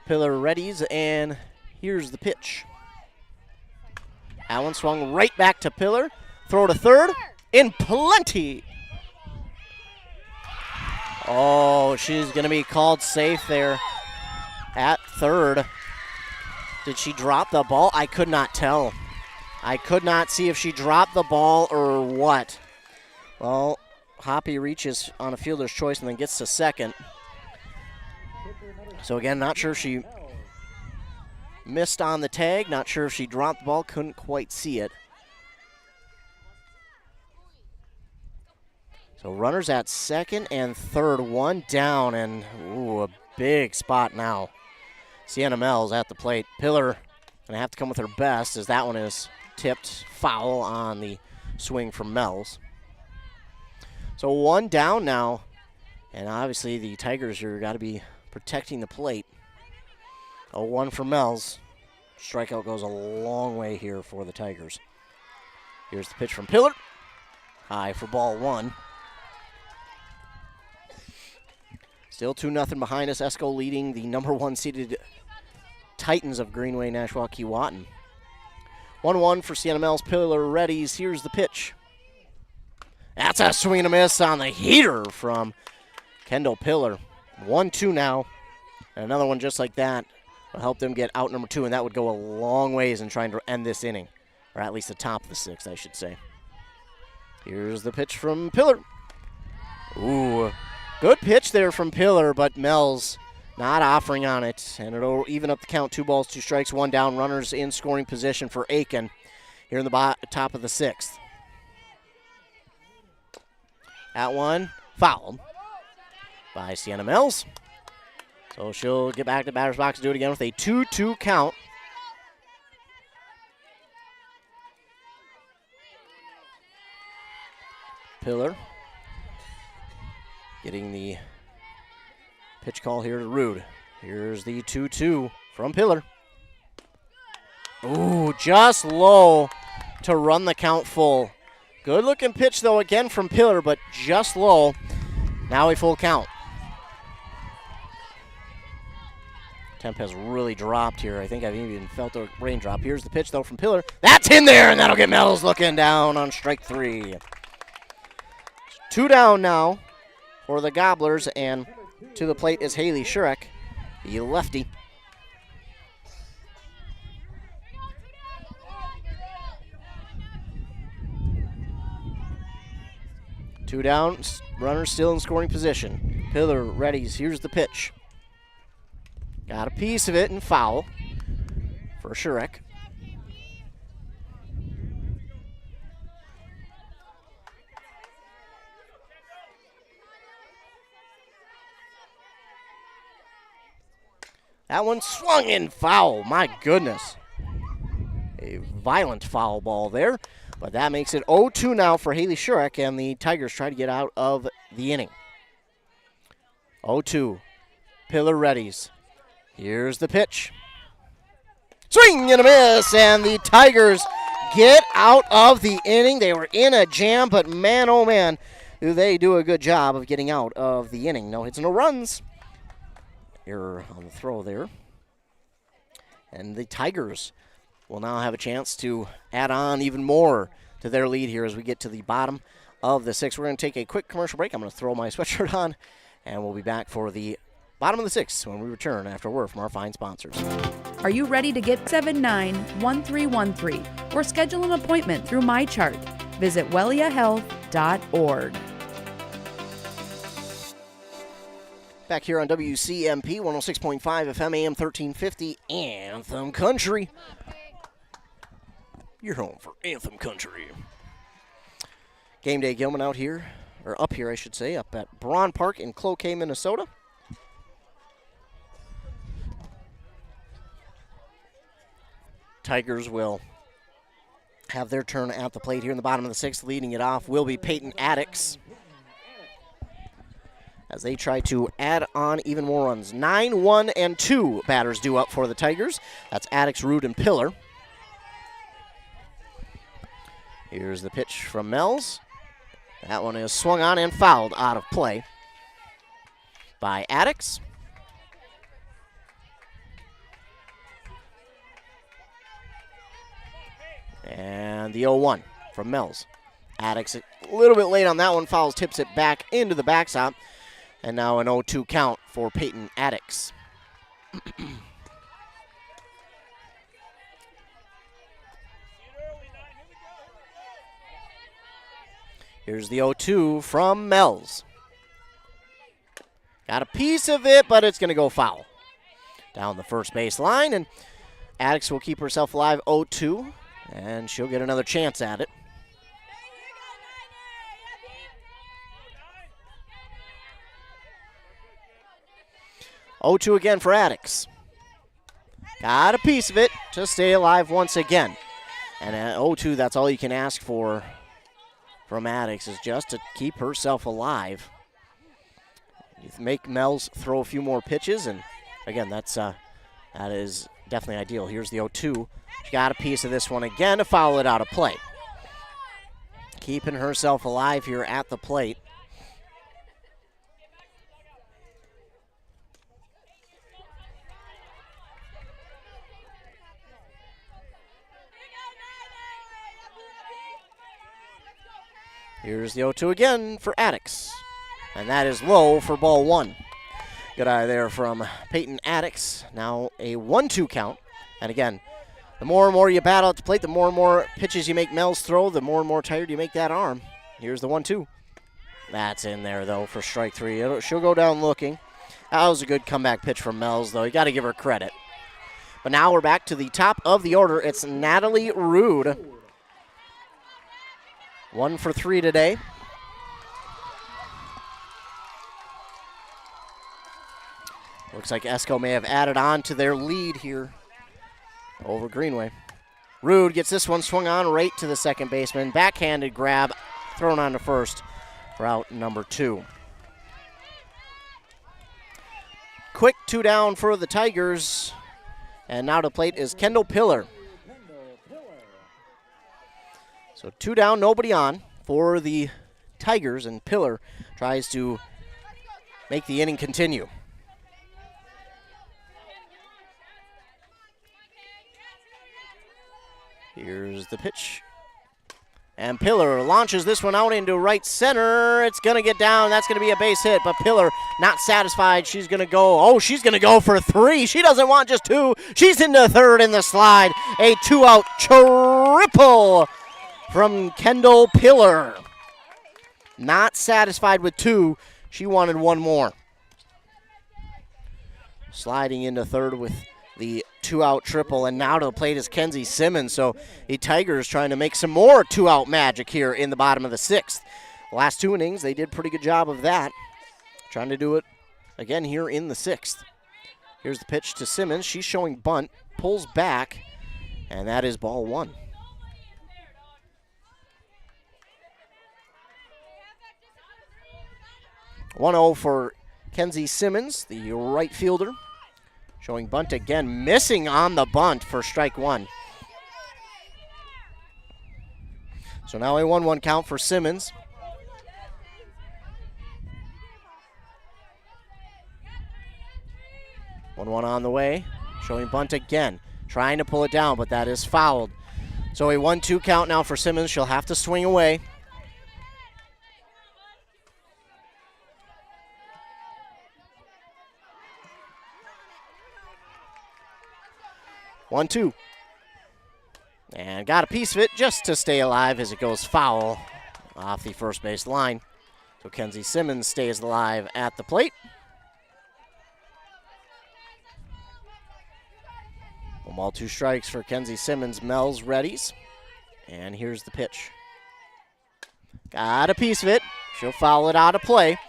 Pillar readies, and here's the pitch. That one swung right back to Pillar. Throw to third, in plenty. Oh, she's going to be called safe there at third. Did she drop the ball? I could not tell. I could not see if she dropped the ball or what. Well, Hoppy reaches on a fielder's choice and then gets to second. So again, not sure if she missed on the tag. Not sure if she dropped the ball. Couldn't quite see it. So runners at second and third. 1 down, and ooh, a big spot now. Sienna Mells at the plate. Pillar going to have to come with her best as that one is tipped foul on the swing from Mells. So 1 down now, and obviously the Tigers are got to be protecting the plate. 0-1 for Mells. Strikeout goes a long way here for the Tigers. Here's the pitch from Pillar. High for ball 1. Still 2-0 behind us. Esco leading the number 1 seeded Titans of Greenway, Nashua, Keewatin. 1-1 for Sienna Mells. Pillar readies. Here's the pitch. That's a swing and a miss on the heater from Kendall Pillar. 1-2 now. And another one just like that will help them get out number 2, and that would go a long ways in trying to end this inning, or at least the top of the 6th, I should say. Here's the pitch from Pillar. Ooh. Good pitch there from Pillar, but Mells not offering on it. And it'll even up the count. 2 balls, 2 strikes, 1 down. Runners in scoring position for Aitkin here in the top of the 6th. That one fouled by Sienna Mells. So she'll get back to batter's box and do it again with a 2-2 count. Pillar getting the pitch call here to Rude. Here's the 2-2 from Pillar. Ooh, just low to run the count full. Good looking pitch though again from Pillar, but just low. Now a full count. Temp has really dropped here. I think I've even felt a raindrop. Here's the pitch though from Pillar. That's in there, and that'll get Mells looking down on strike 3. 2 down now for the Gobblers, and to the plate is Haley Shurek, the lefty. Two down, runner still in scoring position. Pillar readies, here's the pitch. Got a piece of it and foul for Shurek. That one swung in foul, my goodness. A violent foul ball there, but that makes it 0-2 now for Haley Shurek, and the Tigers try to get out of the inning. 0-2, Pillar readies. Here's the pitch. Swing and a miss, and the Tigers get out of the inning. They were in a jam, but man, oh man, do they do a good job of getting out of the inning. No hits, no runs. Error on the throw there. And the Tigers will now have a chance to add on even more to their lead here as we get to the bottom of the 6th. We're going to take a quick commercial break. I'm going to throw my sweatshirt on, and we'll be back for the bottom of the 6th when we return after a word from our fine sponsors. Are you ready to get 791313 or schedule an appointment through MyChart? Visit welliahealth.org. Back here on WCMP 106.5 FM AM 1350 Anthem Country. You're home for Anthem Country. Game Day Gilman out here, or up here I should say, up at Braun Park in Cloquet, Minnesota. Tigers will have their turn at the plate here in the bottom of the 6th. Leading it off will be Peyton Addix, as they try to add on even more runs. 9, 1, and 2 batters due up for the Tigers. That's Addix, Rude, and Pillar. Here's the pitch from Mells. That one is swung on and fouled out of play by Addix. And the 0-1 from Mells. Addix a little bit late on that one. Fouls, tips it back into the backstop. And now an 0-2 count for Peyton Addix. Here's the 0-2 from Mells. Got a piece of it, but it's going to go foul. Down the first base line, and Addix will keep herself alive 0-2, and she'll get another chance at it. Oh, 2 again for Addix. Got a piece of it to stay alive once again. And at 0-2, that's all you can ask for from Addix, is just to keep herself alive. You make Mells throw a few more pitches, and again, that is definitely ideal. Here's the 0-2. She got a piece of this one again to foul it out of play. Keeping herself alive here at the plate. Here's the 0-2 again for Addix. And that is low for ball 1. Good eye there from Peyton Addix. Now a 1-2 count. And again, the more and more you battle at the plate, the more and more pitches you make Mells throw, the more and more tired you make that arm. Here's the 1-2. That's in there, though, for strike 3. She'll go down looking. That was a good comeback pitch from Mells, though. You got to give her credit. But now we're back to the top of the order. It's Natalie Rude. 1 for 3 today. Looks like Esco may have added on to their lead here over Greenway. Rude gets this one swung on right to the second baseman. Backhanded grab, thrown on to first. for out number 2. Quick 2 down for the Tigers. And now to plate is Kendall Pillar. So 2 down, nobody on for the Tigers, and Pillar tries to make the inning continue. Here's the pitch. And Pillar launches this one out into right center. It's going to get down. That's going to be a base hit, but Pillar not satisfied. She's going to go. Oh, she's going to go for 3. She doesn't want just 2. She's into third in the slide. A 2-out triple from Kendall Pillar. Not satisfied with 2. She wanted 1 more. Sliding into third with the 2-out triple, and now to the plate is Kenzie Simmons. So the Tigers trying to make some more 2-out magic here in the bottom of the 6th. Last 2 innings, they did a pretty good job of that. Trying to do it again here in the 6th. Here's the pitch to Simmons. She's showing bunt, pulls back, and that is ball 1. 1-0 for Kenzie Simmons, the right fielder. Showing bunt again, missing on the bunt for strike 1. So now a 1-1 count for Simmons. One on the way, showing bunt again, trying to pull it down, but that is fouled. So a 1-2 count now for Simmons. She'll have to swing away. One, 2. And got a piece of it just to stay alive as it goes foul off the first base line. So Kenzie Simmons stays alive at the plate. 1 ball, 2 strikes for Kenzie Simmons. Mel's readies. And here's the pitch. Got a piece of it. She'll foul it out of play.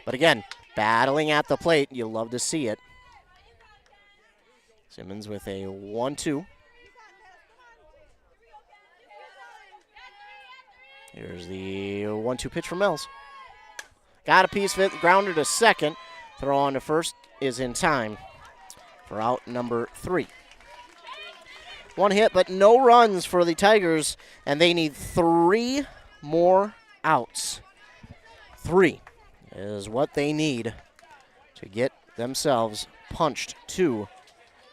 But again, battling at the plate. You'll love to see it. Simmons with a 1-2. Here's the 1-2 pitch from Mills. Got a piece of it, grounder to second. Throw on to first is in time for out number 3. 1 hit, but no runs for the Tigers, and they need 3 more outs. 3 is what they need to get themselves punched to.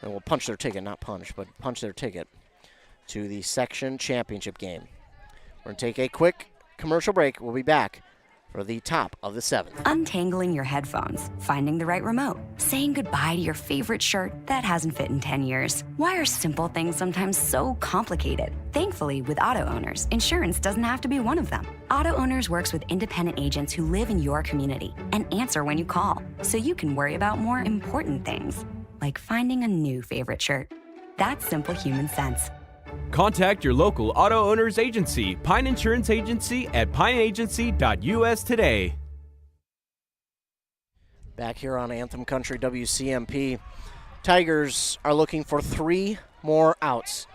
And will punch their ticket, not punch, but punch their ticket to the section championship game. We're going to take a quick commercial break. We'll be back for the top of the 7th. Untangling your headphones, finding the right remote, saying goodbye to your favorite shirt that hasn't fit in 10 years. Why are simple things sometimes so complicated? Thankfully, with auto owners, insurance doesn't have to be one of them. Auto Owners works with independent agents who live in your community and answer when you call, so you can worry about more important things, like finding a new favorite shirt. That's simple human sense. Contact your local auto owners agency, Pine Insurance Agency, at pineagency.us today. Back here on Anthem Country WCMP, Tigers are looking for 3 more outs.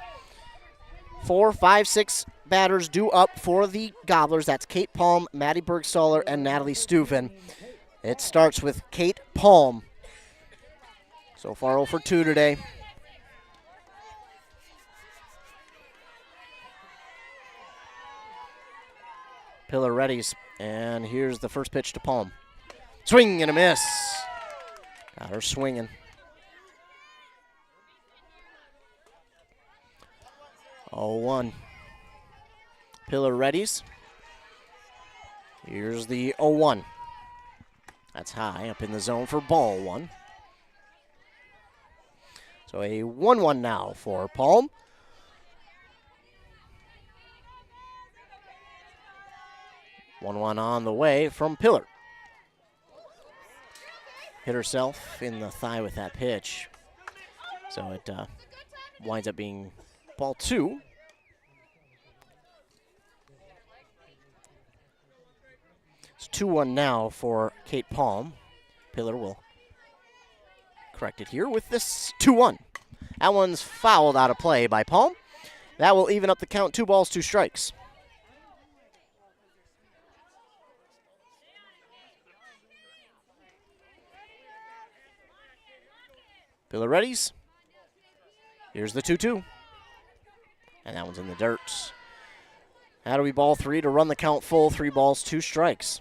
4, 5, 6 batters due up for the Gobblers. That's Kate Palm, Maddie Bergstaller, and Natalie Steuven. It starts with Kate Palm. So far 0 for 2 today. Pillar readies, and here's the first pitch to Palm. Swing and a miss. Got her swinging. 0-1. Pillar readies. Here's the 0-1. That's high, up in the zone for ball 1. So a 1-1 now for Palm. One on the way from Pillar. Hit herself in the thigh with that pitch. So it winds up being ball 2. It's 2-1 now for Kate Palm. Pillar will correct it here with this 2-1. That one's fouled out of play by Palm. That will even up the count. 2 balls, 2 strikes. Pillar readies. Here's the 2-2. And that one's in the dirt. That'll be ball 3 to run the count full. 3 balls, 2 strikes.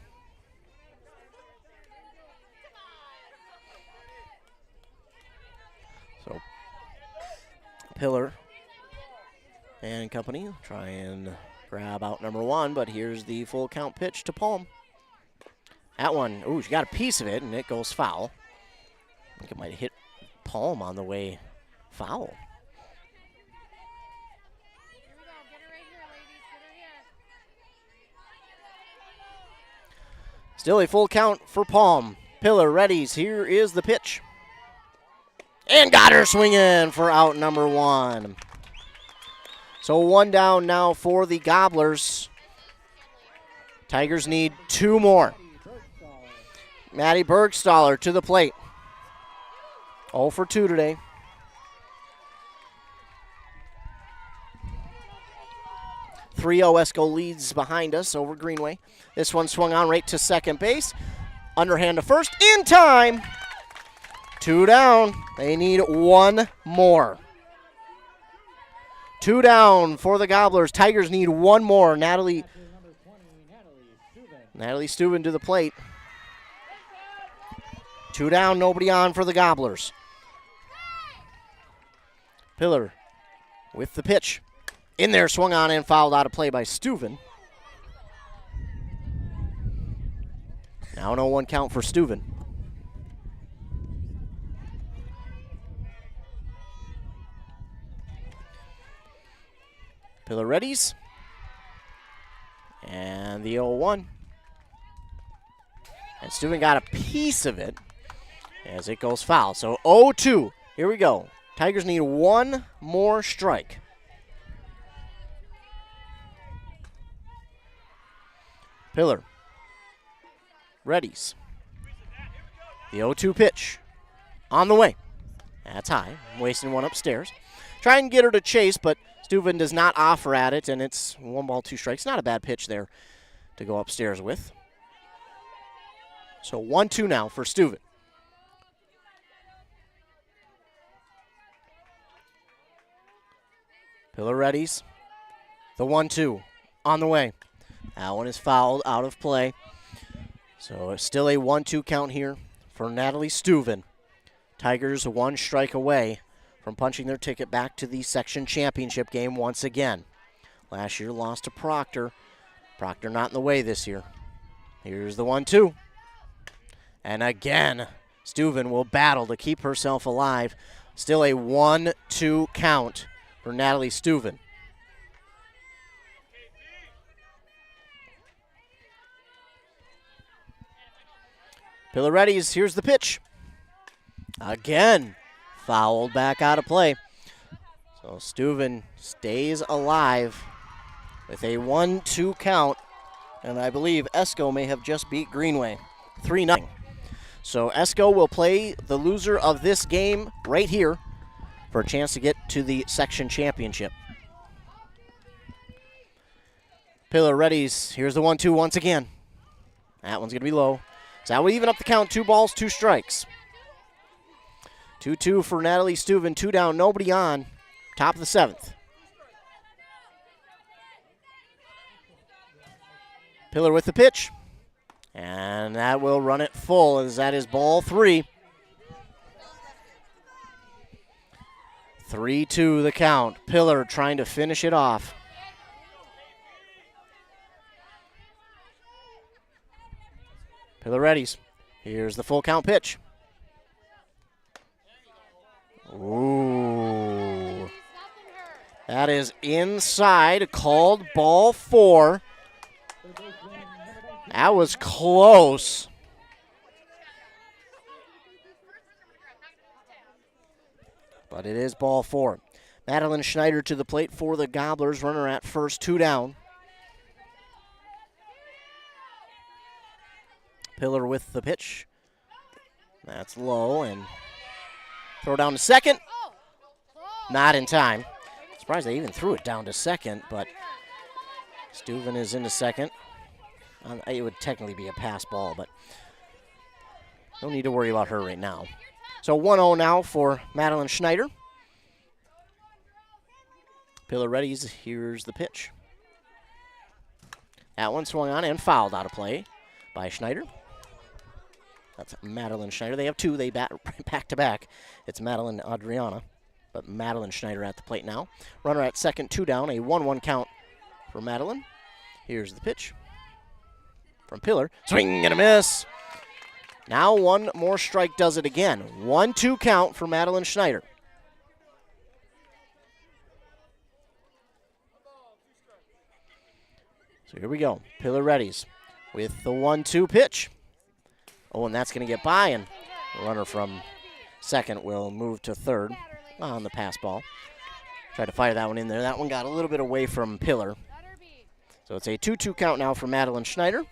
So Pillar and company try and grab out number 1, but here's the full count pitch to Palm. That one, ooh, she got a piece of it, and it goes foul. I think it might have hit Palm on the way foul. Still a full count for Palm. Pillar readies. Here is the pitch. And got her swinging for out number 1. So 1 down now for the Gobblers. Tigers need 2 more. Maddie Bergstaller to the plate. 0 for 2 today. Esco leads behind us over Greenway. This one swung on right to second base. Underhand to first in time. 2 down. They need 1 more. 2 down for the Gobblers. Tigers need 1 more. Natalie Steuben to the plate. 2 down, nobody on for the Gobblers. Pillar with the pitch. In there, swung on and fouled out of play by Steuben. Now 0-1 count for Steuben. Pillar readies. And the 0-1. And Steuben got a piece of it as it goes foul. So 0-2. Here we go. Tigers need 1 more strike. Pillar. Readies. The 0-2 pitch. On the way. That's high. Wasting one upstairs. Try and get her to chase, but Steuben does not offer at it, and it's 1 ball, 2 strikes. Not a bad pitch there to go upstairs with. So 1-2 now for Steuben. Pillar readies. The 1-2 on the way. That one is fouled out of play. So it's still a 1-2 count here for Natalie Steuben. Tigers 1 strike away from punching their ticket back to the section championship game once again. Last year lost to Proctor. Proctor not in the way this year. Here's the 1-2. And again, Steuben will battle to keep herself alive. Still a 1-2 count for Natalie Steuben. Pillar readies. Here's the pitch. Again, fouled back out of play. So Steuben stays alive with a 1-2 count. And I believe Esco may have just beat Greenway 3-0. So Esco will play the loser of this game right here for a chance to get to the section championship. Pillar readies. Here's the 1-2 once again. That one's going to be low. So that will even up the count. 2 balls, 2 strikes. 2-2 for Natalie Steuben. 2 down, nobody on. Top of the 7th. Pillar with the pitch. And that will run it full as that is ball 3. 3-2 the count. Pillar trying to finish it off. Pillar readies. Here's the full count pitch. Ooh. That is inside, called ball 4. That was close. But it is ball 4. Madeline Schneider to the plate for the Gobblers. Runner at first, 2 down. Pillar with the pitch. That's low and throw down to second. Not in time. Surprised they even threw it down to second, but Steuben is into second. It would technically be a pass ball, but no need to worry about her right now. So 1-0 now for Madeline Schneider. Pillar readies. Here's the pitch. That one swung on and fouled out of play by Schneider. That's Madeline Schneider. They have two. They bat back to back. It's Madeline Adriana, but Madeline Schneider at the plate now. Runner at second, 2 down. A 1-1 count for Madeline. Here's the pitch from Pillar. Swing and a miss. Now one more strike does it again. 1-2 count for Madeline Schneider. So here we go. Pillar readies with the 1-2 pitch. Oh, and that's going to get by, and the runner from second will move to third on the pass ball. Try to fire that one in there. That one got a little bit away from Pillar. So it's a 2-2 count now for Madeline Schneider.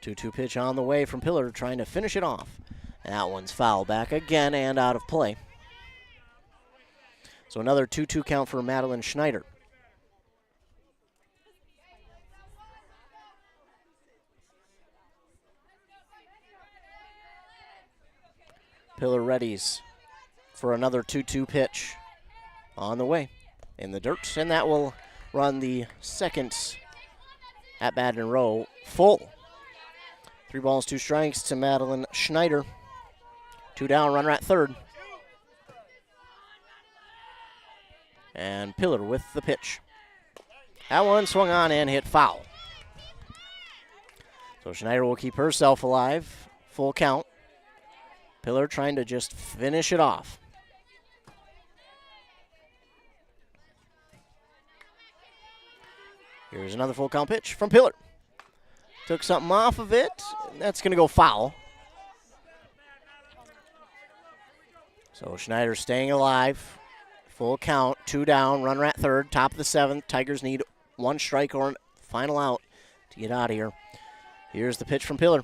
2-2 pitch on the way from Pillar, trying to finish it off. And that one's foul back again and out of play. So another 2-2 count for Madeline Schneider. Pillar readies for another 2-2 pitch on the way in the dirt, and that will run the second at-bat in a row full. 3 balls, 2 strikes to Madeline Schneider. 2 down, runner at third. And Pillar with the pitch. That one swung on and hit foul. So Schneider will keep herself alive. Full count. Pillar trying to just finish it off. Here's another full count pitch from Pillar. Took something off of it. That's going to go foul. So Schneider staying alive. Full count, 2 down, runner at third, top of the 7th. Tigers need 1 strike or final out to get out of here. Here's the pitch from Pillar.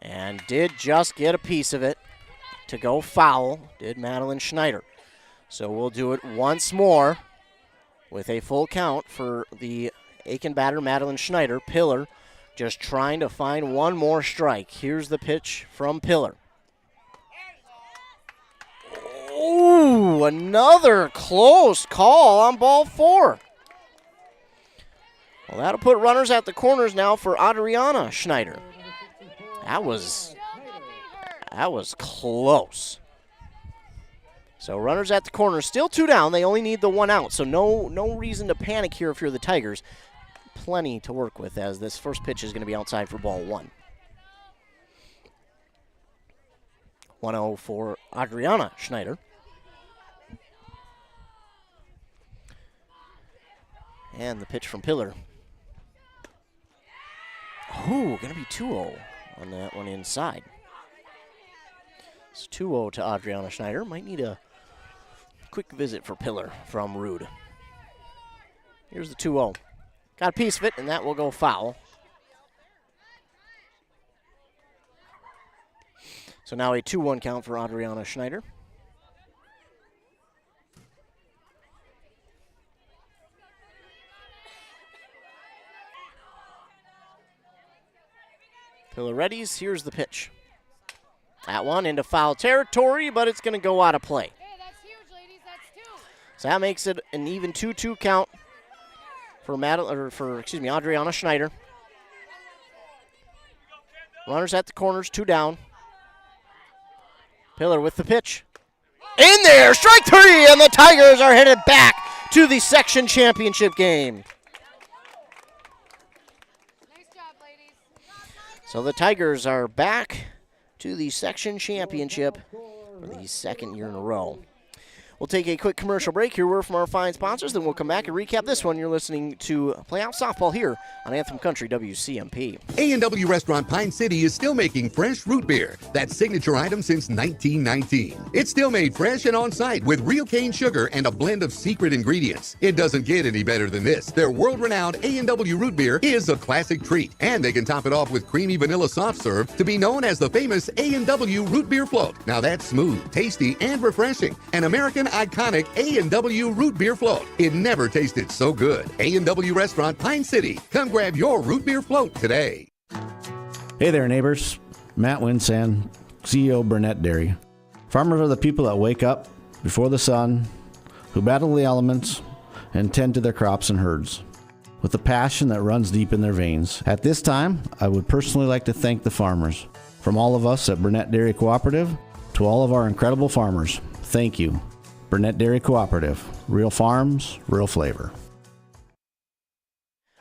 And did just get a piece of it to go foul, did Madeline Schneider. So we'll do it once more with a full count for the Aitkin batter, Madeline Schneider. Pillar just trying to find one more strike. Here's the pitch from Pillar. Oh, another close call on ball 4. Well, that'll put runners at the corners now for Adriana Schneider. That was close. So runners at the corner, still 2 down. They only need the 1 out, so no reason to panic here if you're the Tigers. Plenty to work with as this first pitch is going to be outside for ball 1. 1-0 for Adriana Schneider. And the pitch from Pillar. Oh, going to be 2-0 on that one inside. It's 2-0 to Adriana Schneider. Might need a quick visit for Pillar from Rude. Here's the 2-0. Got a piece of it, and that will go foul. So now a 2-1 count for Adriana Schneider. Pillar readies. Here's the pitch. That one into foul territory, but it's going to go out of play. Hey, that's huge, ladies. That's 2. So that makes it an even 2-2 count for Adriana Schneider. Runners at the corners, 2 down. Pillar with the pitch. In there, strike 3, and the Tigers are headed back to the section championship game. So the Tigers are back to the section championship for the 2nd year in a row. We'll take a quick commercial break. Hear a word from our fine sponsors, then we'll come back and recap this one. You're listening to Playoff Softball here on Anthem Country WCMP. A&W Restaurant Pine City is still making fresh root beer, that signature item since 1919. It's still made fresh and on-site with real cane sugar and a blend of secret ingredients. It doesn't get any better than this. Their world-renowned A&W root beer is a classic treat, and they can top it off with creamy vanilla soft serve to be known as the famous A&W root beer float. Now that's smooth, tasty, and refreshing. An American iconic A&W root beer float. It never tasted so good. A&W Restaurant Pine City. Come grab your root beer float today. Hey there, neighbors. Matt Winsan, CEO Burnett Dairy. Farmers are the people that wake up before the sun, who battle the elements, and tend to their crops and herds with a passion that runs deep in their veins. At this time, I would personally like to thank the farmers. From all of us at Burnett Dairy Cooperative to all of our incredible farmers, thank you. Burnett Dairy Cooperative. Real farms, real flavor.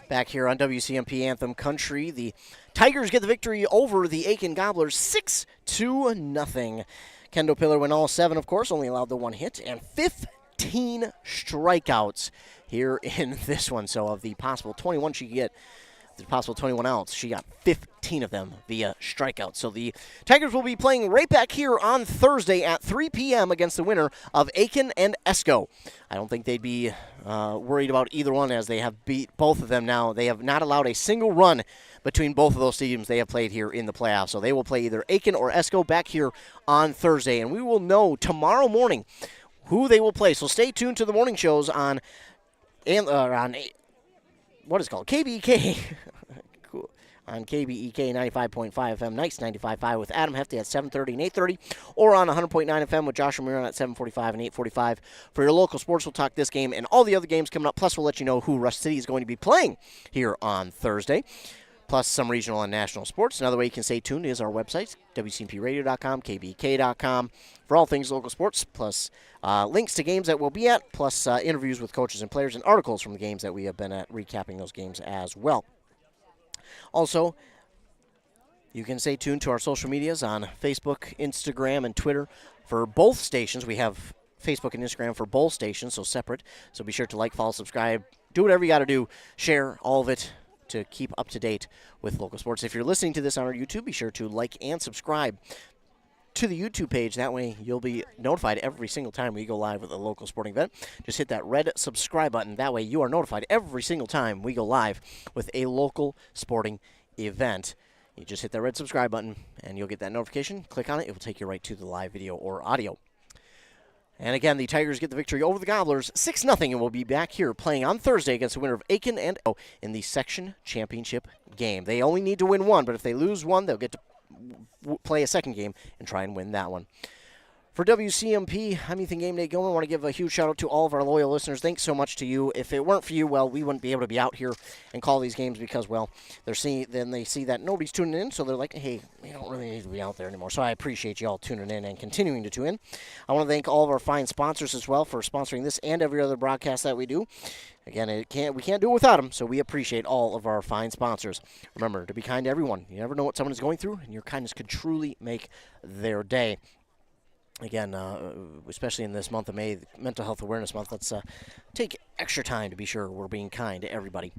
Back here on WCMP Anthem Country, the Tigers get the victory over the Aitkin Gobblers 6-0. Kendo Pillar went all 7, of course, only allowed the 1 hit, and 15 strikeouts here in this one. So of the possible 21 she could get, the possible 21 outs, she got 15 of them via strikeouts. So the Tigers will be playing right back here on Thursday at 3 p.m. against the winner of Aitkin and Esco. I don't think they'd be worried about either one, as they have beat both of them now. They have not allowed a single run between both of those teams they have played here in the playoffs. So they will play either Aitkin or Esco back here on Thursday, and we will know tomorrow morning who they will play. So stay tuned to the morning shows on what is it called? KBEK. Cool. On KBEK 95.5 FM, Nice 95.5 with Adam Hefty at 7:30 and 8:30, or on 100.9 FM with Josh Ramirez at 7:45 and 8:45. For your local sports, we'll talk this game and all the other games coming up. Plus, we'll let you know who Rush City is going to be playing here on Thursday. Plus some regional and national sports. Another way you can stay tuned is our websites, WCMPradio.com, KBK.com, for all things local sports, plus links to games that we'll be at, plus interviews with coaches and players and articles from the games that we have been at, recapping those games as well. Also, you can stay tuned to our social medias on Facebook, Instagram, and Twitter for both stations. We have Facebook and Instagram for both stations, so separate. So be sure to like, follow, subscribe, do whatever you got to do, share all of it to keep up to date with local sports. If you're listening to this on our YouTube, be sure to like and subscribe to the YouTube page. That way you'll be notified every single time we go live with a local sporting event. Just hit that red subscribe button. That way you are notified every single time we go live with a local sporting event. You just hit that red subscribe button and you'll get that notification. Click on it. It will take you right to the live video or audio. And again, the Tigers get the victory over the Gobblers 6-0, and we'll be back here playing on Thursday against the winner of Aitkin and O in the section championship game. They only need to win one, but if they lose one, they'll get to play a second game and try and win that one. For WCMP, I'm Ethan Game Day Gilman. I want to give a huge shout out to all of our loyal listeners. Thanks so much to you. If it weren't for you, well, we wouldn't be able to be out here and call these games because, well, they see that nobody's tuning in, so they're like, hey, we don't really need to be out there anymore. So I appreciate you all tuning in and continuing to tune in. I want to thank all of our fine sponsors as well for sponsoring this and every other broadcast that we do. Again, we can't do it without them, so we appreciate all of our fine sponsors. Remember to be kind to everyone. You never know what someone is going through, and your kindness could truly make their day. Again, especially in this month of May, Mental Health Awareness Month, let's take extra time to be sure we're being kind to everybody.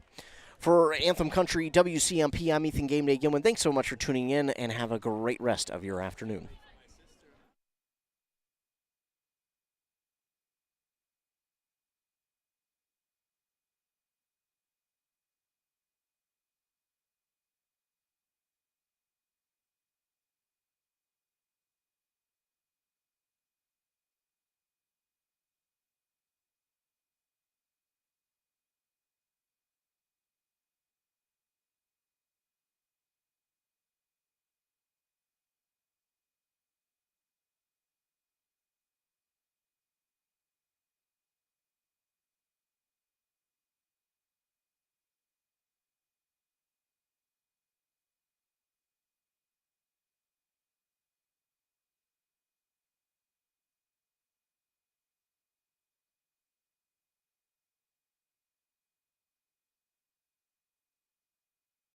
For Anthem Country WCMP, I'm Ethan Game Day Gilman. Thanks so much for tuning in, and have a great rest of your afternoon.